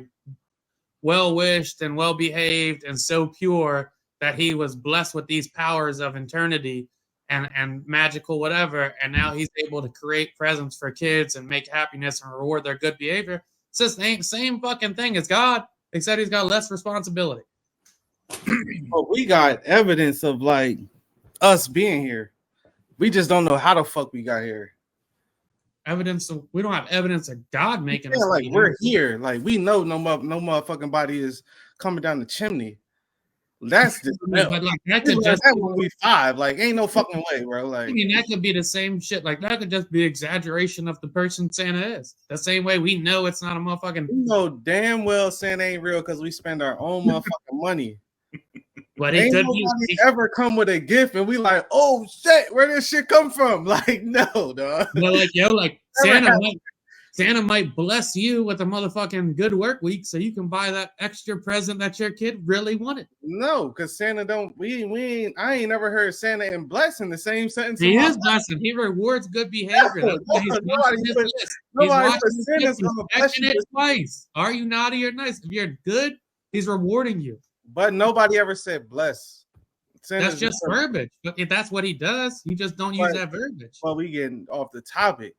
well wished and well behaved and so pure that he was blessed with these powers of eternity and magical whatever, and now he's able to create presents for kids and make happiness and reward their good behavior. It's the same fucking thing as God, except he's got less responsibility. But we got evidence of like us being here. We just don't know how the fuck we got here. We don't have evidence of God making us. Like we're here. Like we know no motherfucking body is coming down the chimney. That's just but like that could just that when we 5. Like ain't no fucking way, bro. Like I mean that could be the same shit. Like that could just be exaggeration of the person Santa is. The same way we know it's not a motherfucking. You know damn well Santa ain't real because we spend our own motherfucking money. But ain't nobody ever come with a gift and we like, oh shit, where did this shit come from? Like no, dog. Well, like Santa Santa might bless you with a motherfucking good work week so you can buy that extra present that your kid really wanted. No, because Santa don't. We ain't. I ain't never heard Santa and bless in the same sentence. He is blessing. He rewards good behavior. That's why he's watching his list. He's watching his list. He's checking it twice. Are you naughty or nice? If you're good, he's rewarding you. But nobody ever said bless. That's just verbiage. But if that's what he does, you just don't use that verbiage. Well, we getting off the topic.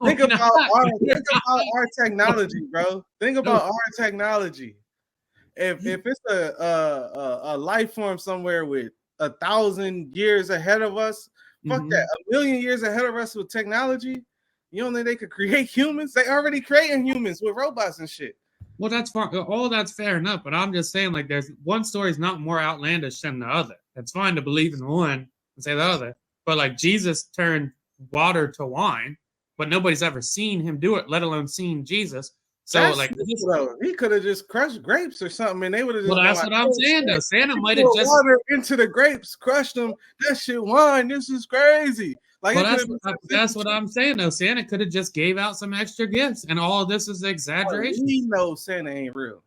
Think about our technology, bro. Think about our technology. If it's a life form somewhere with 1,000 years ahead of us, fuck that. 1,000,000 years ahead of us with technology, you don't think they could create humans? They already creating humans with robots and shit. Well, that's fine. All that's fair enough, but I'm just saying, like, there's one story is not more outlandish than the other. It's fine to believe in one and say the other, but like Jesus turned water to wine, but nobody's ever seen him do it, let alone seen Jesus. So that's like he could have just crushed grapes or something, and they would have just. Well, that's what I'm saying though. Santa might have just water into the grapes, crushed them. That shit wine. This is crazy. Like that's what I'm saying though. Santa could have just gave out some extra gifts, and all of this is exaggeration. We know Santa ain't real.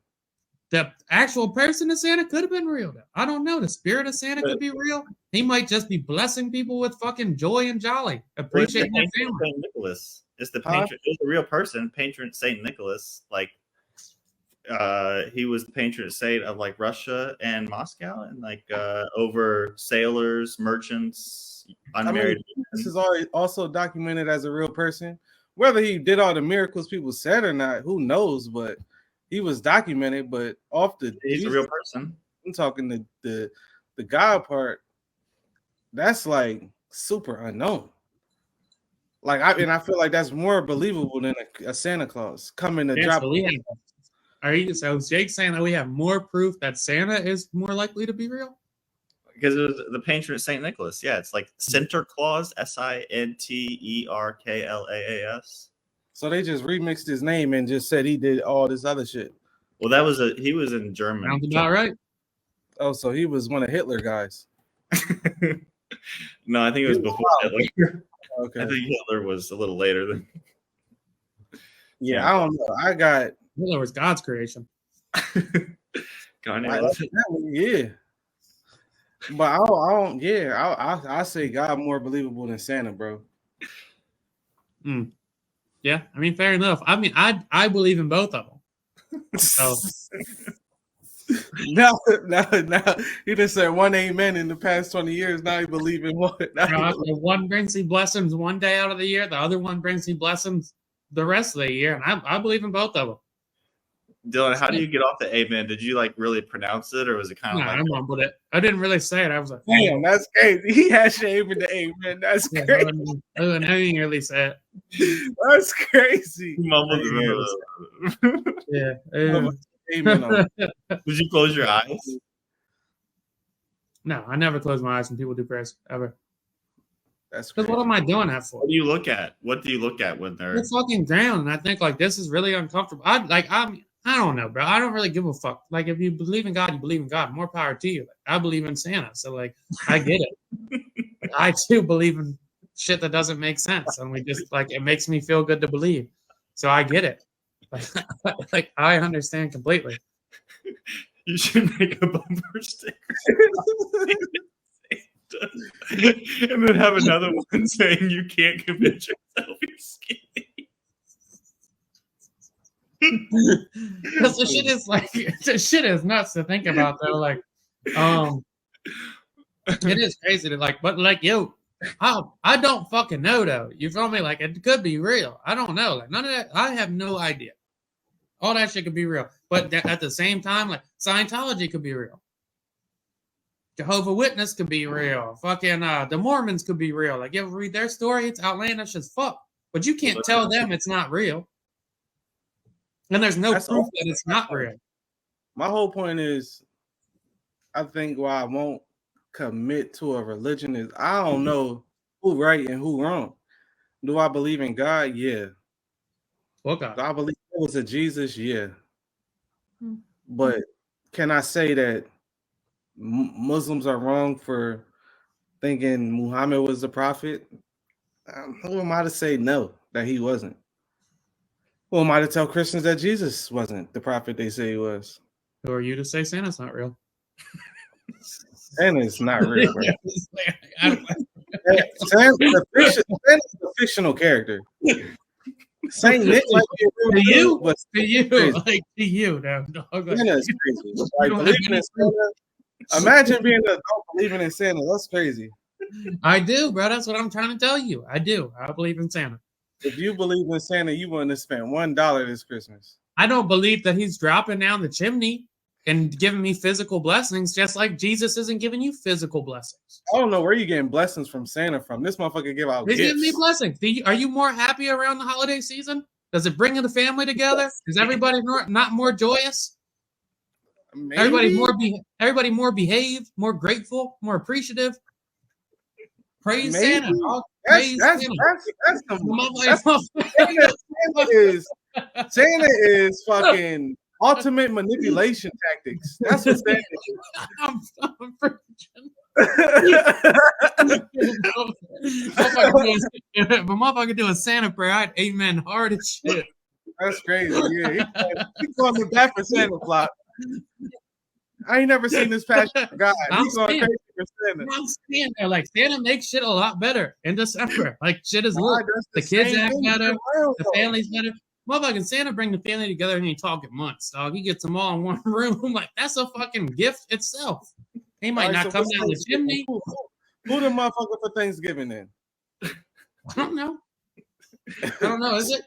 The actual person of Santa could have been real. Though. I don't know. The spirit of Santa could be real. He might just be blessing people with fucking joy and jolly, appreciating their family. Saint Nicholas. It's the patron. It's a real person, patron Saint Nicholas. Like, he was the patron saint of like Russia and Moscow, and like over sailors, merchants, unmarried. This is also documented as a real person. Whether he did all the miracles people said or not, who knows? But he was documented. But he's a real person. I'm talking the God part. That's like super unknown. Like I feel like that's more believable than a Santa Claus coming to drop. So Jake's saying that we have more proof that Santa is more likely to be real? Because it was the patron Saint Nicholas. Yeah, it's like Sinter Claus, Sinterklaas. So they just remixed his name and just said he did all this other shit. Well, he was in German. Sounds about right. Oh, so he was one of Hitler guys. No, I think it was before Hitler. Okay. I think Hitler was a little later than. Yeah, I don't know. Hitler was God's creation. Yeah. But I don't. Yeah, I say God more believable than Santa, bro. Yeah, I mean, fair enough. I mean, I believe in both of them. So. No. He just said one amen in the past 20 years. Now he believe in one. One brings me blessings one day out of the year. The other one brings me blessings the rest of the year. And I believe in both of them. Dylan, how do you get off the amen? Did you like really pronounce it, or was it kind of like? I mumbled it. I didn't really say it. I was like, damn, that's crazy. He had shame in the amen. That's crazy. I didn't really say it. That's crazy. He mumbled it. Yeah. Amen. Did you close your eyes? No, I never close my eyes when people do prayers ever. That's because what am I doing that for? What do you look at? What do you look at when they're fucking down? And I think like this is really uncomfortable. I don't know, bro. I don't really give a fuck. Like if you believe in God, you believe in God. More power to you. Like, I believe in Santa, so like I get it. I too believe in shit that doesn't make sense, and we just like it makes me feel good to believe. So I get it. Like I understand completely. You should make a bumper sticker. And then have another one saying you can't convince yourself you're skinny. Because the shit is nuts to think about though. Like, it is crazy to like, but like, yo, I don't fucking know though. You feel me? Like, it could be real. I don't know. Like, none of that. I have no idea. All that shit could be real, but at the same time, like Scientology could be real. Jehovah's Witness could be real. Fucking the Mormons could be real. Like, you ever read their story? It's outlandish as fuck. But you can't tell them it's not real. And there's no proof that it's not real. My whole point is, I think why I won't commit to a religion is I don't know who right and who wrong. Do I believe in God? Yeah. What God? Do I believe there was a Jesus? Yeah. But can I say that Muslims are wrong for thinking Muhammad was the prophet? Who am I to say no, that he wasn't? Well, am I to tell Christians that Jesus wasn't the prophet they say he was? Who are you to say Santa's not real? Santa's not real, bro. I don't- Santa's a fictional character. Saint Nick might be a real To you, dude, but to you, crazy. like to you, now, dog. Like, Santa's crazy. Like don't have believing in any Santa. Imagine being an adult believing in Santa. That's crazy. I do, bro. That's what I'm trying to tell you. I do. I believe in Santa. If you believe in Santa, you wouldn't have spent $1 this Christmas. I don't believe that he's dropping down the chimney and giving me physical blessings, just like Jesus isn't giving you physical blessings. I don't know where you getting blessings from Santa from. This motherfucker give out He's gifts. giving me blessings. Are you more happy around the holiday season? Does it bring the family together? Is everybody not more joyous? Maybe? Everybody more behaved, more grateful, more appreciative. Praise Maybe. Santa. Dog. That's Praise that's Santa. Santa is fucking ultimate manipulation tactics. That's what Santa is. I'm preaching. If a motherfucker do a Santa prayer, I'd amen hard as shit. That's crazy. Yeah, he's going to bat for Santa plot. I ain't never seen this passion guy. He's going crazy for Santa. I'm saying that, like, Santa makes shit a lot better in December. Like, shit is lit. The kids act better. The family's better. Motherfucking Santa bring the family together and he talk at months, dog. He gets them all in one room. Like, that's a fucking gift itself. He might not come down the chimney. Who the motherfucker for Thanksgiving then? I don't know. Is it?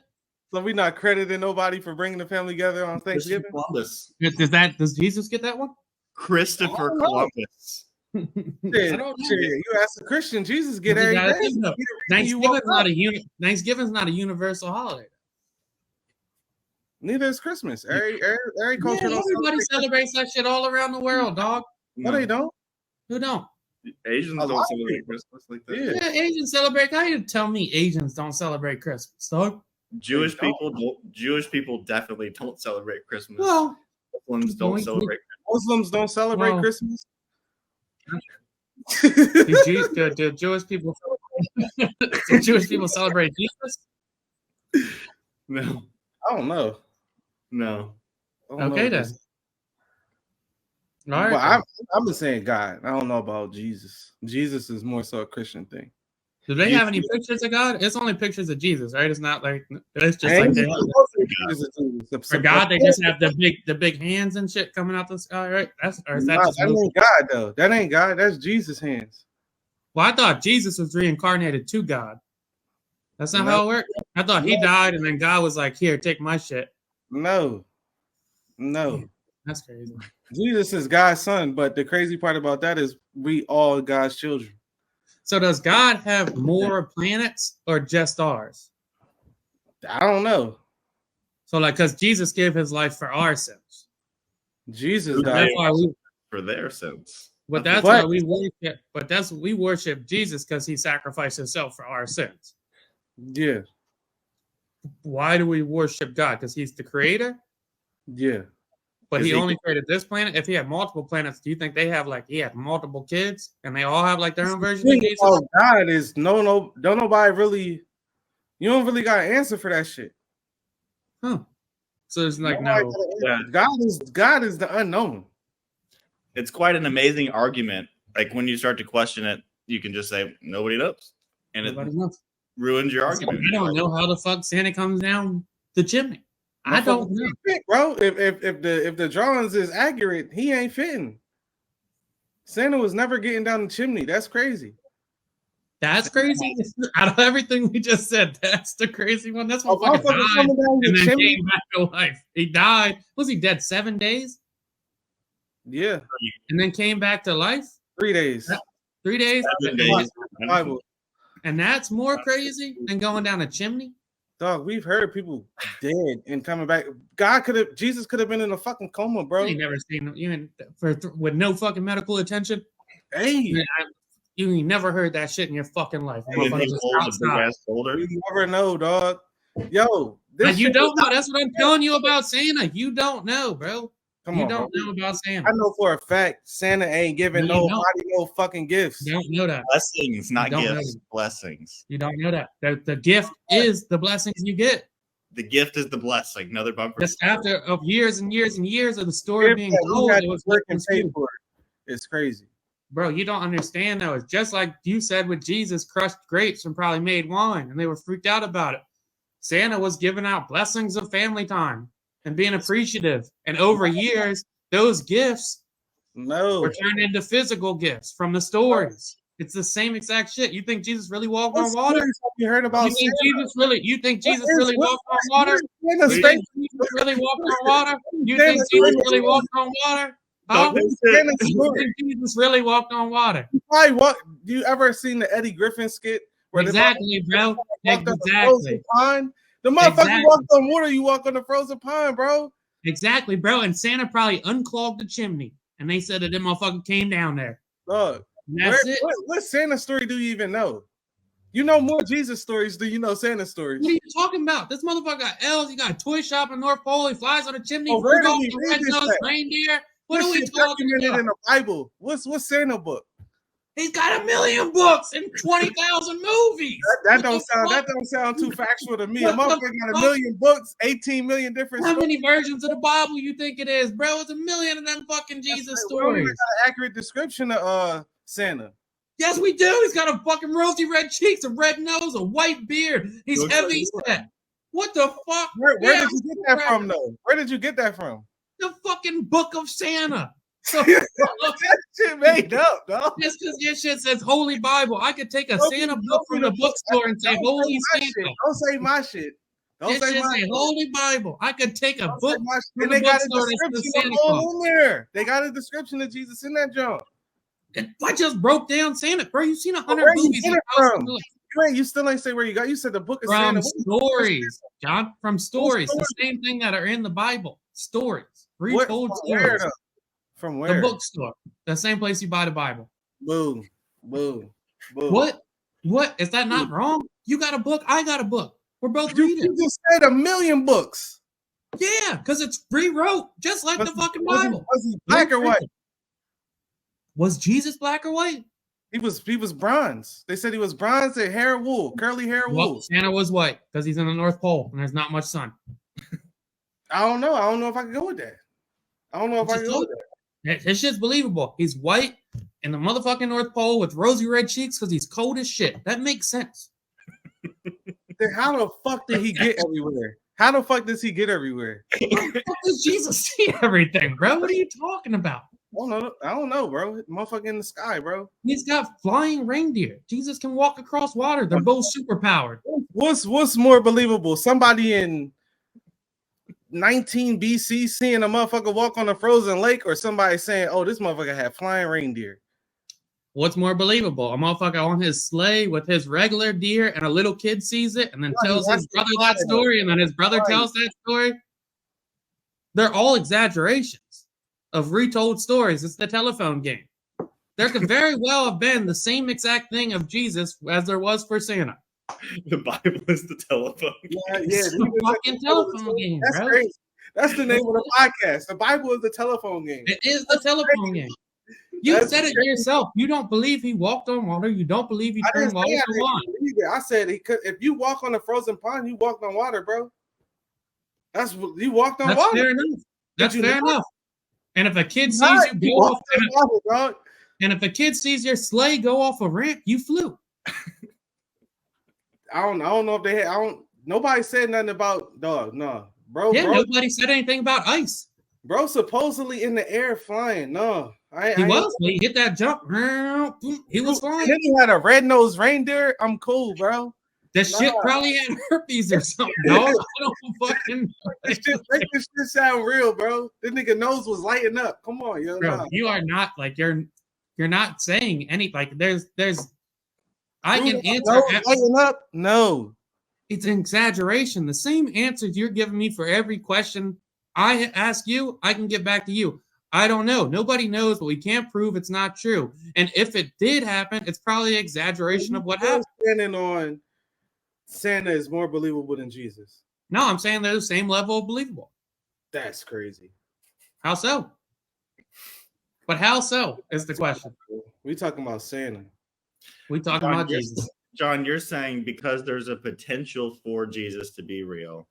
So we not crediting nobody for bringing the family together on Thanksgiving? Columbus. Does Jesus get that one? Christopher Columbus. Shit, you ask a Christian, Jesus get You gotta everything. think Thanksgiving's not a universal holiday. Neither is Christmas. Every culture. Everybody celebrates that shit all around the world, dog. No, they don't. Who don't? Asians don't celebrate Christmas like that. Yeah. Yeah, Asians celebrate. How you tell me Asians don't celebrate Christmas, dog? Jewish people definitely don't celebrate Christmas. Well, Muslims don't celebrate. Muslims don't celebrate Christmas. Do Jewish people celebrate Jesus? No. I don't know. No. Okay then. All right. But I'm just saying God. I don't know about Jesus. Jesus is more so a Christian thing. Do they have any pictures of God? It's only pictures of Jesus, right? It's not like it's just like they for God. They just have the big hands and shit coming out the sky, right? That ain't God though. That ain't God. That's Jesus' hands. Well, I thought Jesus was reincarnated to God. That's not how it worked. I thought he died and then God was like, "Here, take my shit." No. That's crazy. Jesus is God's son, but the crazy part about that is we all God's children. So does God have more planets or just ours? I don't know. So like, because Jesus gave his life for our sins. Jesus died for their sins. But that's why we worship. But we worship Jesus because he sacrificed himself for our sins. Yeah. Why do we worship God? Because he's the creator? Yeah. But he only created this planet. If he had multiple planets, do you think they have he had multiple kids and they all have their own version of Jesus? Oh, God is don't nobody really. You don't really got an answer for that shit. Huh. So it's no. Yeah. God is the unknown. It's quite an amazing argument. Like when you start to question it, you can just say nobody knows, and it ruins your argument. I don't know how the fuck Santa comes down the chimney. I don't know, bro. If the drawings is accurate, he ain't fitting. Santa was never getting down the chimney. That's crazy. That's crazy. Out of everything we just said, that's the crazy one. That's what fucking died and then came back to life. He died. Was he dead 7 days? Yeah. And then came back to life? 3 days. 3 days? 7 days. And that's more crazy than going down a chimney? Dog, we've heard people dead and coming back. Jesus could have been in a fucking coma, bro. I ain't never seen him even with no fucking medical attention. Hey, you ain't never heard that shit in your fucking life. You never know, dog. Yo, you don't know. That's what I'm telling you about Santa. You don't know, bro. You don't know about Santa. I know for a fact Santa ain't giving nobody no fucking gifts. You don't know that. Blessings, not gifts. Blessings. You don't know that. The gift is the blessings you get. The gift is the blessing. Another bumper. Just after of years and years and years of the story being We told, had it to was work and pay misconstrued. for it. It's crazy. Bro, you don't understand though. It's just like you said with Jesus crushed grapes and probably made wine, and they were freaked out about it. Santa was giving out blessings of family time and being appreciative. And over years, those gifts were turned into physical gifts from the stories. It's the same exact shit. You think Jesus really walked on water? You heard about You think Jesus really? You think Jesus really walked on water? You think Jesus really walked on water? You think Jesus really walked on water? Huh? You think Jesus really walked on water? Why? What? Do you ever seen the Eddie Griffin skit? Exactly, bro. Exactly. The motherfucker walked on water. You walk on the frozen pond, bro. Exactly, bro. And Santa probably unclogged the chimney, and they said that that motherfucker came down there. Look, what Santa story do you even know? You know more Jesus stories than you know Santa stories. What are you talking about? This motherfucker got L's. He got a toy shop in North Pole. He flies on a chimney. Rudolph the red-nosed reindeer. What are we talking about? In the Bible. What's Santa book? He's got 1 million books and 20,000 movies. That don't sound too factual to me. A motherfucker got 1 million books, 18 million different. How many versions of the Bible you think it is, bro? It's 1 million of them fucking Jesus stories. We don't even got an accurate description of Santa. Yes, we do. He's got a fucking rosy red cheeks, a red nose, a white beard. He's heavy set. What the fuck? Where did you get that from, though? Where did you get that from? The fucking Book of Santa. That shit made up, dog. Just because your shit says Holy Bible, I could take a Santa book from the bookstore and say Holy Santa. Don't say my shit. Don't say my shit. Holy Bible. I could take a book from the bookstore and say Santa Claus. In there. They got a description of Jesus in that junk. I just broke down Santa, bro. You've seen 100 movies. You still ain't say where you got. You said the book of from Santa. Stories, John. From stories, the same thing that are in the Bible. Stories, retold stories. From where? The bookstore, the same place you buy the Bible. Boo. What? Is that not wrong? You got a book. I got a book. We're both reading. You just said 1 million books. Yeah, because it's rewrote, just like the fucking Bible. Was he black or white? Was Jesus black or white? He was bronze. They said he was bronze and hair wool, curly hair wool. Santa was white because he's in the North Pole and there's not much sun. I don't know. I don't know if I can go with that. I don't know if I can go with that. His shit's believable. He's white in the motherfucking North Pole with rosy red cheeks because he's cold as shit. That makes sense. Then how the fuck did he get everywhere? How the fuck does he get everywhere? How the fuck does Jesus see everything, bro? What are you talking about? I don't know, bro. Motherfucker in the sky, bro. He's got flying reindeer. Jesus can walk across water. They're both super powered. What's more believable? Somebody in 19 BC seeing a motherfucker walk on a frozen lake, or somebody saying, "Oh, this motherfucker had flying reindeer"? What's more believable? A motherfucker on his sleigh with his regular deer, and a little kid sees it, and then tells his brother that story, and then his brother tells that story. They're all exaggerations of retold stories. It's the telephone game. There could very well have been the same exact thing of Jesus as there was for Santa. The Bible is the telephone game. Yeah, it's the fucking telephone game. That's bro. crazy. That's the name of the podcast. The Bible is the telephone game. It is the telephone game. You said it yourself. You don't believe he walked on water. You don't believe he turned water to wine. I said he could. If you walk on a frozen pond, you walked on water, bro. That's what you walked on water. Fair enough. That's fair enough. And if a kid sees you go off, and if a kid sees your sleigh go off a ramp, you flew. I don't know if they had. Nobody said nothing about dog. No, bro. Yeah, bro, nobody said anything about ice. Bro, supposedly in the air flying. No, he was. He hit that jump. He was flying. Then he had a red-nosed reindeer. I'm cool, bro. That shit probably had herpes or something, dog. I don't fucking know. Make this shit sound real, bro. This nigga nose was lighting up. Come on, yo. Bro, you are not like you're not saying any like there's I can answer lighting up. No, it's an exaggeration. The same answers you're giving me for every question I ask you, I can get back to you. I don't know. Nobody knows, but we can't prove it's not true. And if it did happen, it's probably an exaggeration of what happened. Standing on Santa is more believable than Jesus. No, I'm saying they're the same level of believable. That's crazy. How so? But how so is the question. We talking about Santa. We talking about Jesus. John, you're saying because there's a potential for Jesus to be real,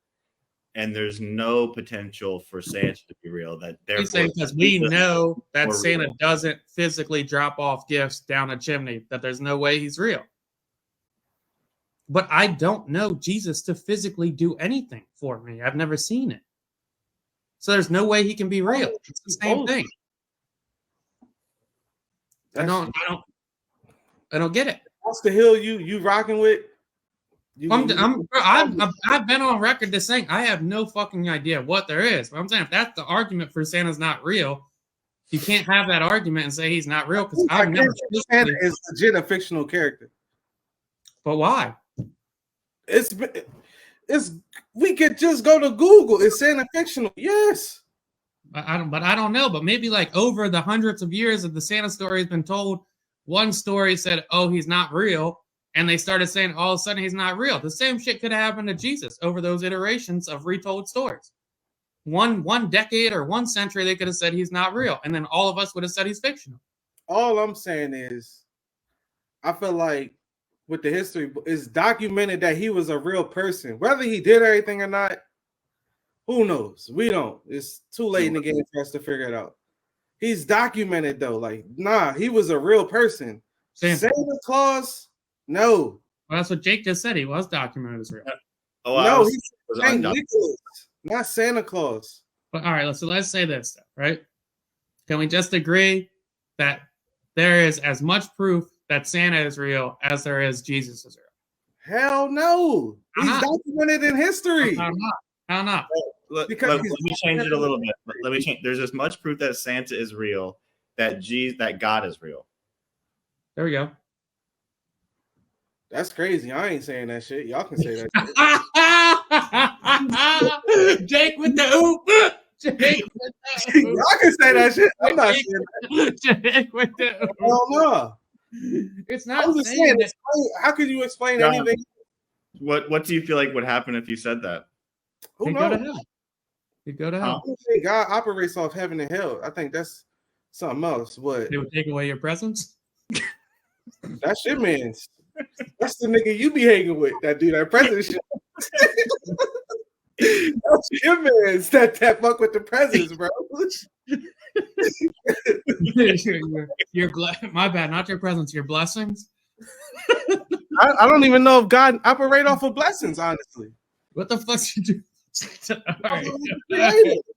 and there's no potential for Santa to be real. That He's therefore, saying because we know that more Santa real. doesn't physically drop off gifts down a chimney, that there's no way he's real. But I don't know Jesus to physically do anything for me. I've never seen it. So there's no way he can be real. It's the same thing. I don't get it. What's the hill you rocking with? I've been on record to saying I have no fucking idea what there is. But I'm saying if that's the argument for Santa's not real, you can't have that argument and say he's not real because I've never. Santa is legit a fictional character. But why? It's we could just go to Google. Is Santa fictional? Yes. I don't know. But maybe like over the hundreds of years that the Santa story has been told, one story said, "Oh, he's not real," and they started saying all of a sudden he's not real. The same shit could have happened to Jesus over those iterations of retold stories. One decade or 1 century, they could have said he's not real, and then all of us would have said he's fictional. All I'm saying is, I feel like with the history, it's documented that he was a real person. Whether he did everything or not, who knows? We don't. It's too late in the game for us to figure it out. He's documented though. Like, nah, he was a real person. Santa Claus, no. Well, that's what Jake just said. He was documented as real. Oh, no, he's Saint Nicholas, not Santa Claus. But all right, so let's say this, right? Can we just agree that there is as much proof that Santa is real as there is Jesus is real? Hell no. He's documented in history. How not? Because let me change it a little bit. Let me change. There's as much proof that Santa is real that God is real. There we go. That's crazy. I ain't saying that shit. Y'all can say that shit. Jake with the oop. Jake with the oop. Y'all can say that shit. I'm not saying that. Jake with the oop. Hell no. It's not. I'm just saying. How could you explain anything? What do you feel like would happen if you said that? Who knows? You go to hell. God operates off heaven and hell. I think that's something else. What? They would take away your presence? That's your man's. That's the nigga you be hanging with that do that present shit. That's your man's that fuck with the presents, bro. My bad, not your presents, your blessings. I don't even know if God operate off of blessings, honestly. What the fuck you do? Right.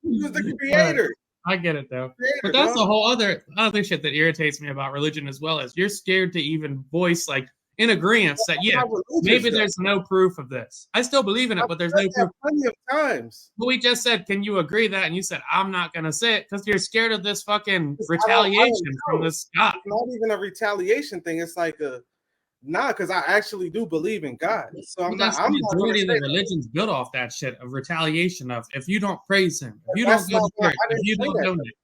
He was the creator. I get it though, but that's the whole other shit that irritates me about religion as well. Is you're scared to even voice like in agreement that maybe there's no proof of this. I still believe in it, but there's no proof. Plenty of times. But we just said, can you agree that? And you said, I'm not gonna say it because you're scared of this fucking retaliation from this guy. It's not even a retaliation thing. It's like because I actually do believe in God. So I'm not. The majority of the religion's built off that shit of retaliation. Of if you don't praise him, if you don't go to church, if you don't donate.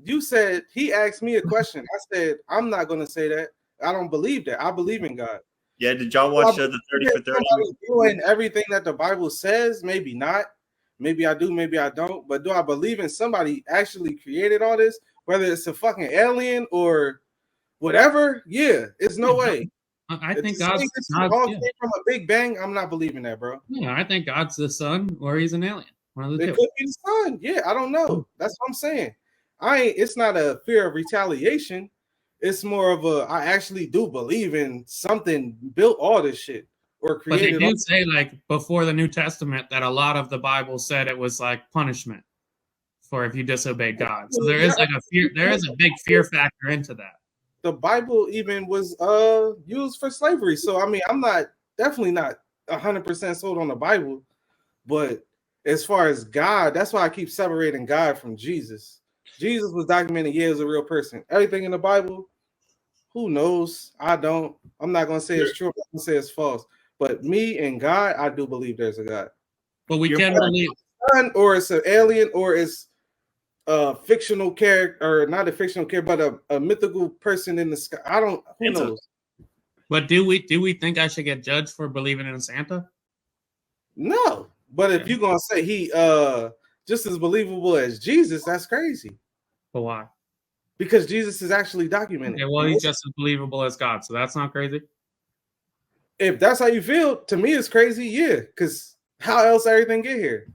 You said he asked me a question. I said I'm not going to say that. I don't believe that. I believe in God. Yeah. Did y'all watch the 30 for 30? Doing everything that the Bible says? Maybe not. Maybe I do. Maybe I don't. But do I believe in somebody actually created all this? Whether it's a fucking alien or whatever? Yeah. It's no way. I think God's came from a Big Bang. I'm not believing that, bro. Yeah, I think God's the sun or he's an alien. One of the two. It could be the sun. Yeah, I don't know. That's what I'm saying. It's not a fear of retaliation. It's more of I actually do believe in something built all this shit or created. But they do say like before the New Testament that a lot of the Bible said it was like punishment for if you disobey God. So there is like a fear. There is a big fear factor into that. The Bible even was used for slavery. So I mean, I'm definitely not 100% sold on the Bible, but as far as God, that's why I keep separating God from Jesus. Jesus was documented, as a real person. Everything in the Bible, who knows? I'm not gonna say it's true, I'm gonna say it's false. But me and God, I do believe there's a God. But we can believe or it's an alien, or it's a fictional character, or not a fictional character, but a mythical person in the sky. Who knows? But do we think I should get judged for believing in Santa? No. But if you're gonna say he just as believable as Jesus, that's crazy. But why? Because Jesus is actually documented. Okay, well, he's just as believable as God, so that's not crazy. If that's how you feel, to me it's crazy, yeah. Because how else everything get here?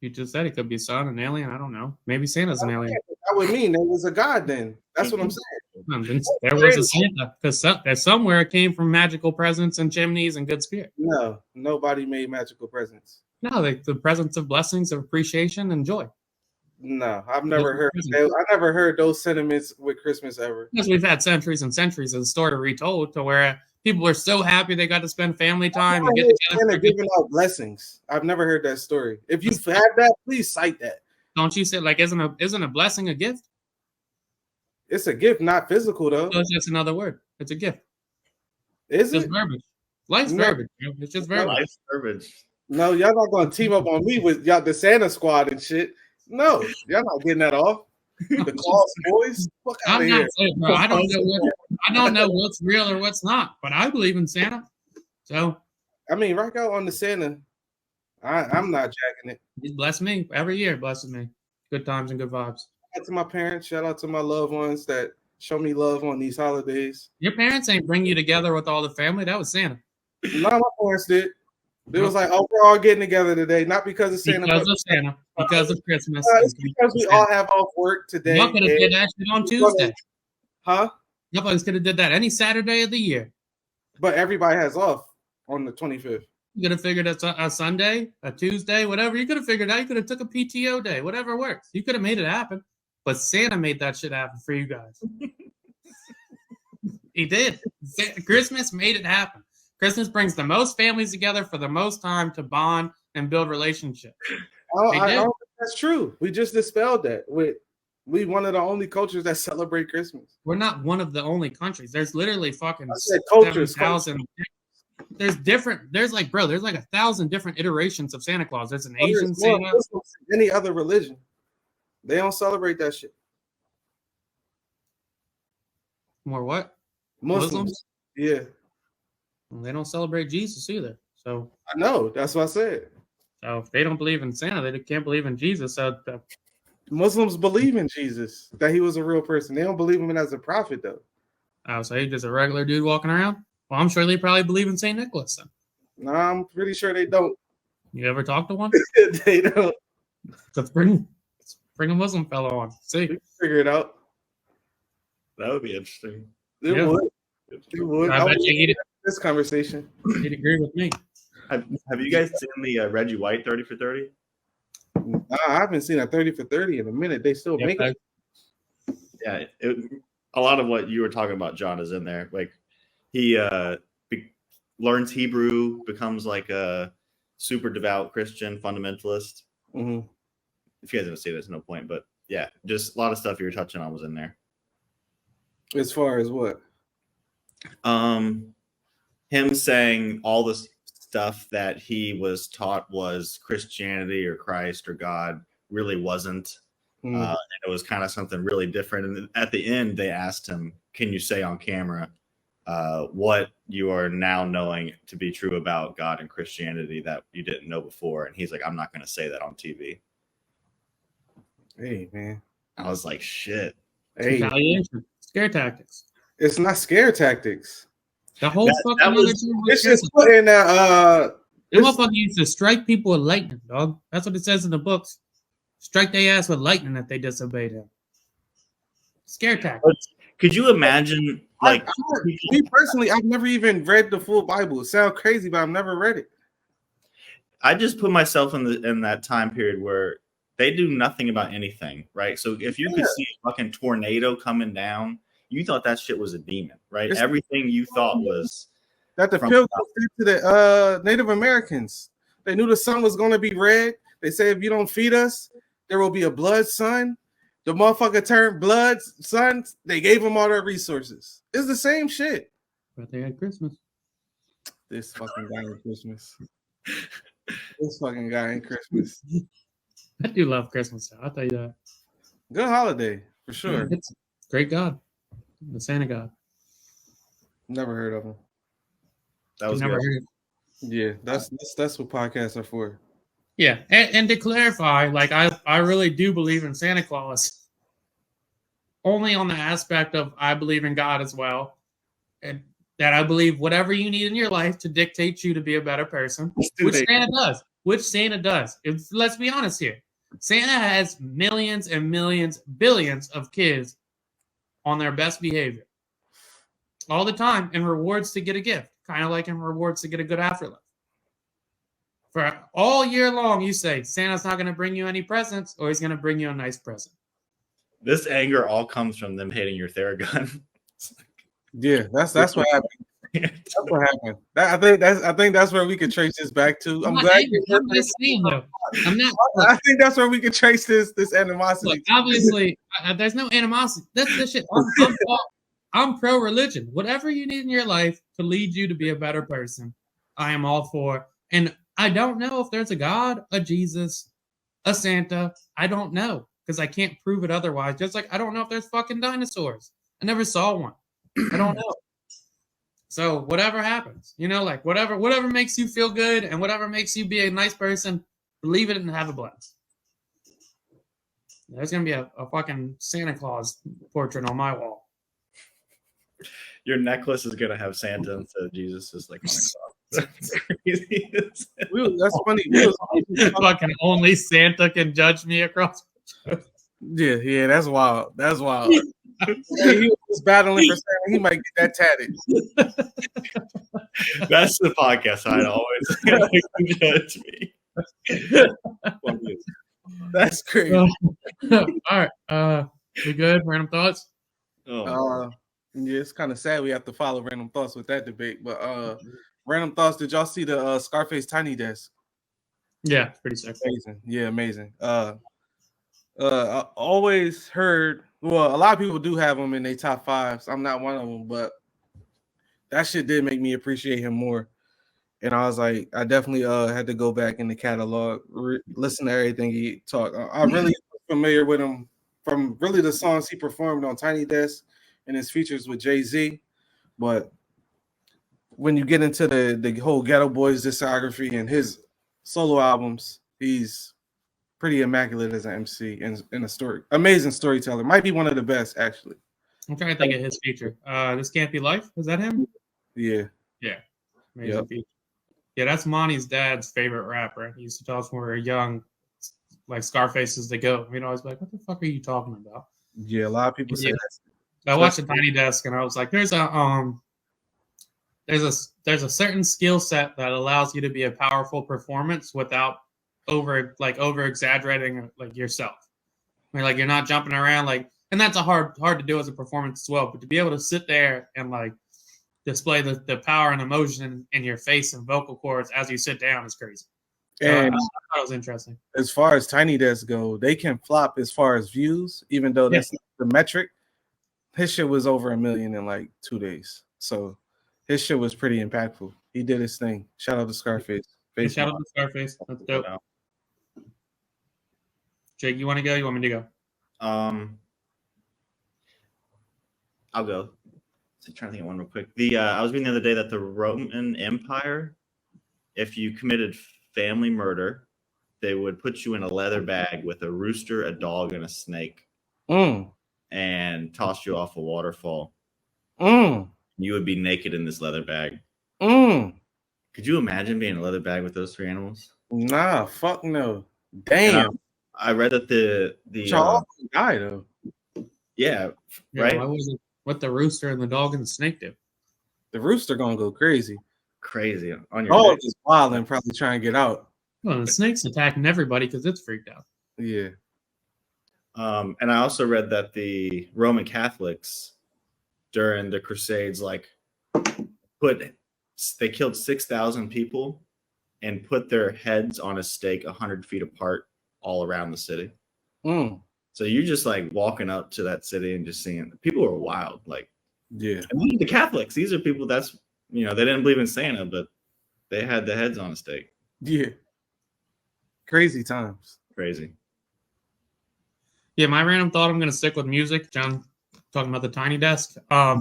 You just said it could be sun, an alien. I don't know. Maybe Santa's an alien. That would mean there was a God then. That's what I'm saying. There was a Santa because somewhere it came from magical presents and chimneys and good spirit. No, nobody made magical presents. No, the presents of blessings, of appreciation, and joy. No, I've never heard. I never heard those sentiments with Christmas ever. Because we've had centuries and centuries of the story retold to where people were so happy they got to spend family time and get together. Giving out blessings. I've never heard that story. If you've had that, please cite that. Don't you say like isn't a blessing a gift? It's a gift, not physical though. No, it's just another word. It's a gift. Is it's it? Verbiage. Life's verbiage. It's just verbiage. Life's verbiage. No, y'all not gonna team up on me with y'all the Santa Squad and shit. No, y'all not getting that off. The Claus boys. Fuck out of here. Saying, bro, I don't know what's real or what's not, but I believe in Santa. So I mean, rock out on the Santa. I'm not jacking it. He's blessed me every year. Blesses me. Good times and good vibes. Shout out to my parents. Shout out to my loved ones that show me love on these holidays. Your parents ain't bring you together with all the family. That was Santa. No, my parents did. It was like, oh, we're all getting together today, not because of Santa. Because of Santa. Because of Christmas. It's because we all have off work today. Y'all could have did that shit on Tuesday. Huh? Y'all could have did that any Saturday of the year. But everybody has off on the 25th. You could have figured a Sunday, a Tuesday, whatever. You could have figured out. You could have took a PTO day, whatever works. You could have made it happen. But Santa made that shit happen for you guys. He did. Christmas made it happen. Christmas brings the most families together for the most time to bond and build relationships. I don't think that's true. We just dispelled that. We one of the only cultures that celebrate Christmas. We're not one of the only countries. There's literally fucking 7,000. There's like 1,000 different iterations of Santa Claus. There's an Asian Santa. Any other religion, they don't celebrate that shit. More what? Muslims? Yeah. They don't celebrate Jesus either. So I know. That's what I said. So if they don't believe in Santa, they can't believe in Jesus. So Muslims believe in Jesus, that he was a real person. They don't believe him as a prophet, though. Oh, so he's just a regular dude walking around? Well, I'm sure they probably believe in St. Nicholas then. No, I'm pretty sure they don't. You ever talk to one? They don't. Let's bring a Muslim fellow on. See? Figure it out. That would be interesting. It would. It would. I bet you he'd this conversation. He'd agree with me. Have you guys seen the Reggie White 30 for 30? I haven't seen a 30 for 30 in a minute. They still make it. Yeah, a lot of what you were talking about, John, is in there. Like he learns Hebrew, becomes like a super devout Christian fundamentalist. Mm-hmm. If you guys didn't see this, no point. But yeah, just a lot of stuff you were touching on was in there. As far as what? Him saying all this stuff that he was taught was Christianity or Christ or God really wasn't. And it was kind of something really different. And at the end, they asked him, can you say on camera what you are now knowing to be true about God and Christianity that you didn't know before? And he's like, I'm not going to say that on TV. Hey, man. I was like, shit. Hey. Scare tactics. It's not scare tactics. The whole fucking it's just putting that the motherfucker used to strike people with lightning, dog. That's what it says in the books. Strike their ass with lightning if they disobeyed him. Scare tactics. Could you imagine, like, me personally, I've never even read the full Bible. It sounds crazy, but I've never read it. I just put myself in that time period where they do nothing about anything, right? So if you could see a fucking tornado coming down, you thought that shit was a demon, right? Everything you thought was that the Pilgrims did to the Native Americans. They knew the sun was going to be red. They say if you don't feed us, there will be a blood sun. The motherfucker turned blood sun. They gave them all their resources. It's the same shit. But they had Christmas. This fucking guy in Christmas. This fucking guy in Christmas. I do love Christmas. I'll tell you that. Good holiday for sure. It's a great God, the Santa God. Never heard of him. That was never good. heard. Yeah, that's what podcasts are for. Yeah, and to clarify, like I really do believe in Santa Claus. Only on the aspect of I believe in God as well, and that I believe whatever you need in your life to dictate you to be a better person, which Santa does. which Santa does. Let's be honest here. Santa has millions and millions, billions of kids on their best behavior all the time and rewards to get a gift, kind of like in rewards to get a good afterlife. For all year long, you say Santa's not going to bring you any presents, or he's going to bring you a nice present. This anger all comes from them hating your Theragun. Yeah, that's what happened. That's what happened. I think that's where we can trace this back to. I'm glad. I'm just saying though. I'm not. I think that's where we can trace this animosity. Look, obviously, there's no animosity. That's the shit. I'm pro religion. Whatever you need in your life to lead you to be a better person, I am all for. And I don't know if there's a God, a Jesus, a Santa. I don't know because I can't prove it otherwise. Just like I don't know if there's fucking dinosaurs. I never saw one. I don't know. So whatever happens, like whatever makes you feel good and whatever makes you be a nice person, believe it and have a blast. There's gonna be a fucking Santa Claus portrait on my wall. Your necklace is gonna have Santa instead of Jesus, is like on a clock. That's crazy. That's funny. Fucking only Santa can judge me across. Yeah, that's wild. That's wild. Hey, he was battling for Santa. He might get that tatted. That's the podcast. I'd always judge me. That's crazy. All right. We good? Random thoughts? Yeah, it's kind of sad we have to follow random thoughts with that debate. But random thoughts. Did y'all see the Scarface Tiny Desk? Yeah, pretty sick. Amazing. Yeah, amazing. I always heard. Well, a lot of people do have him in their top fives. I'm not one of them, but that shit did make me appreciate him more. And I was like, I definitely had to go back in the catalog, listen to everything he talked. I really was familiar with him from really the songs he performed on Tiny Desk and his features with Jay-Z. But when you get into the whole Ghetto Boys discography and his solo albums, he's pretty immaculate as an MC and a story. Amazing storyteller. Might be one of the best, actually. I'm trying to think of his feature. This Can't Be Life. Is that him? Yeah. Yeah. Amazing feature. Yeah, that's Monty's dad's favorite rapper. He used to tell us when we were young, like Scarface is the GOAT. I was like, what the fuck are you talking about? Yeah, a lot of people say that. I watched the Tiny Desk and I was like, there's a certain skill set that allows you to be a powerful performance without over exaggerating like yourself. Like you're not jumping around and that's a hard to do as a performance as well. But to be able to sit there and like display the power and emotion in your face and vocal cords as you sit down is crazy. And I thought it was interesting. As far as Tiny Desk go, they can flop as far as views, even though that's not the metric. His shit was over 1 million in like 2 days. So his shit was pretty impactful. He did his thing. Shout out to Scarface. Shout out to Scarface. That's dope. Jake, you want to go? You want me to go? I'll go. I'm trying to think of one real quick. I was reading the other day that the Roman Empire, if you committed family murder, they would put you in a leather bag with a rooster, a dog, and a snake, and toss you off a waterfall. You would be naked in this leather bag. Could you imagine being in a leather bag with those 3 animals? Nah, fuck no. Damn. I read that the Charles died though. Yeah, right. Why was it? What the rooster and the dog and the snake do? The rooster gonna go crazy on your dog is wild and probably trying to get out. Well, the snake's attacking everybody because it's freaked out. Yeah. And I also read that the Roman Catholics during the Crusades, they killed 6,000 people and put their heads on a stake 100 feet apart all around the city. So you're just like walking up to that city and just seeing people are wild. The Catholics, these are people they didn't believe in Santa, but they had the heads on a stake. Yeah. Crazy times. Crazy. Yeah, my random thought, I'm going to stick with music. John talking about the Tiny Desk.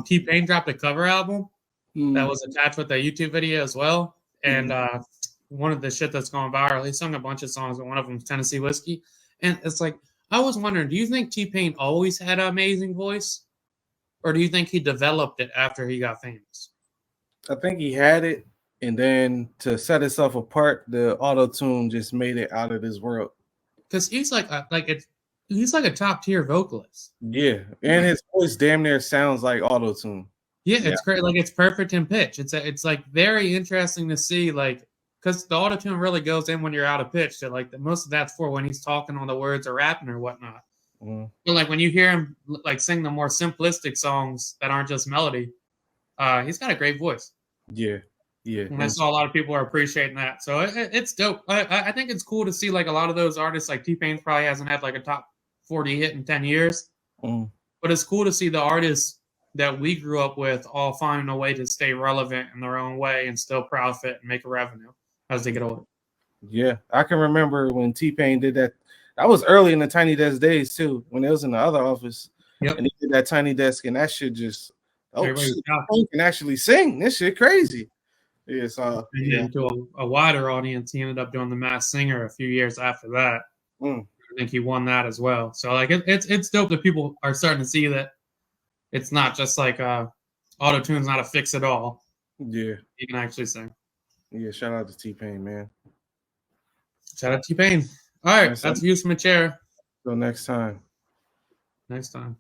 T-Pain dropped a cover album that was attached with a YouTube video as well. And one of the shit that's gone viral, he sung a bunch of songs, and one of them is Tennessee Whiskey. And it's like, I was wondering, do you think T-Pain always had an amazing voice? Or do you think he developed it after he got famous? I think he had it, And then to set itself apart, the auto tune just made it out of this world. Because he's he's like a top tier vocalist. Yeah, and his voice damn near sounds like auto tune. Yeah, it's great. Like it's perfect in pitch. It's like very interesting to see, like, because the auto tune really goes in when you're out of pitch. So like most of that's for when he's talking on the words or rapping or whatnot. But like when you hear him like sing the more simplistic songs that aren't just melody, he's got a great voice. Yeah. And I saw a lot of people are appreciating that. So it's dope. I think it's cool to see like a lot of those artists, like T-Pain probably hasn't had like a top 40 hit in 10 years. But it's cool to see the artists that we grew up with all finding a way to stay relevant in their own way and still profit and make a revenue as they get older. Yeah, I can remember when T-Pain did that. That was early in the Tiny Desk days too, when it was in the other office. Yep. And he did that Tiny Desk, and that shit just Everybody he can actually sing. This shit crazy. Yeah, so to a wider audience, he ended up doing The Masked Singer a few years after that. I think he won that as well. So like it's dope that people are starting to see that it's not just like auto tune's not a fix at all. Yeah, you can actually sing. Yeah, shout out to T-Pain, man. Shout out to T-Pain. All right, that's Views from a Chair. Till next time. Next time.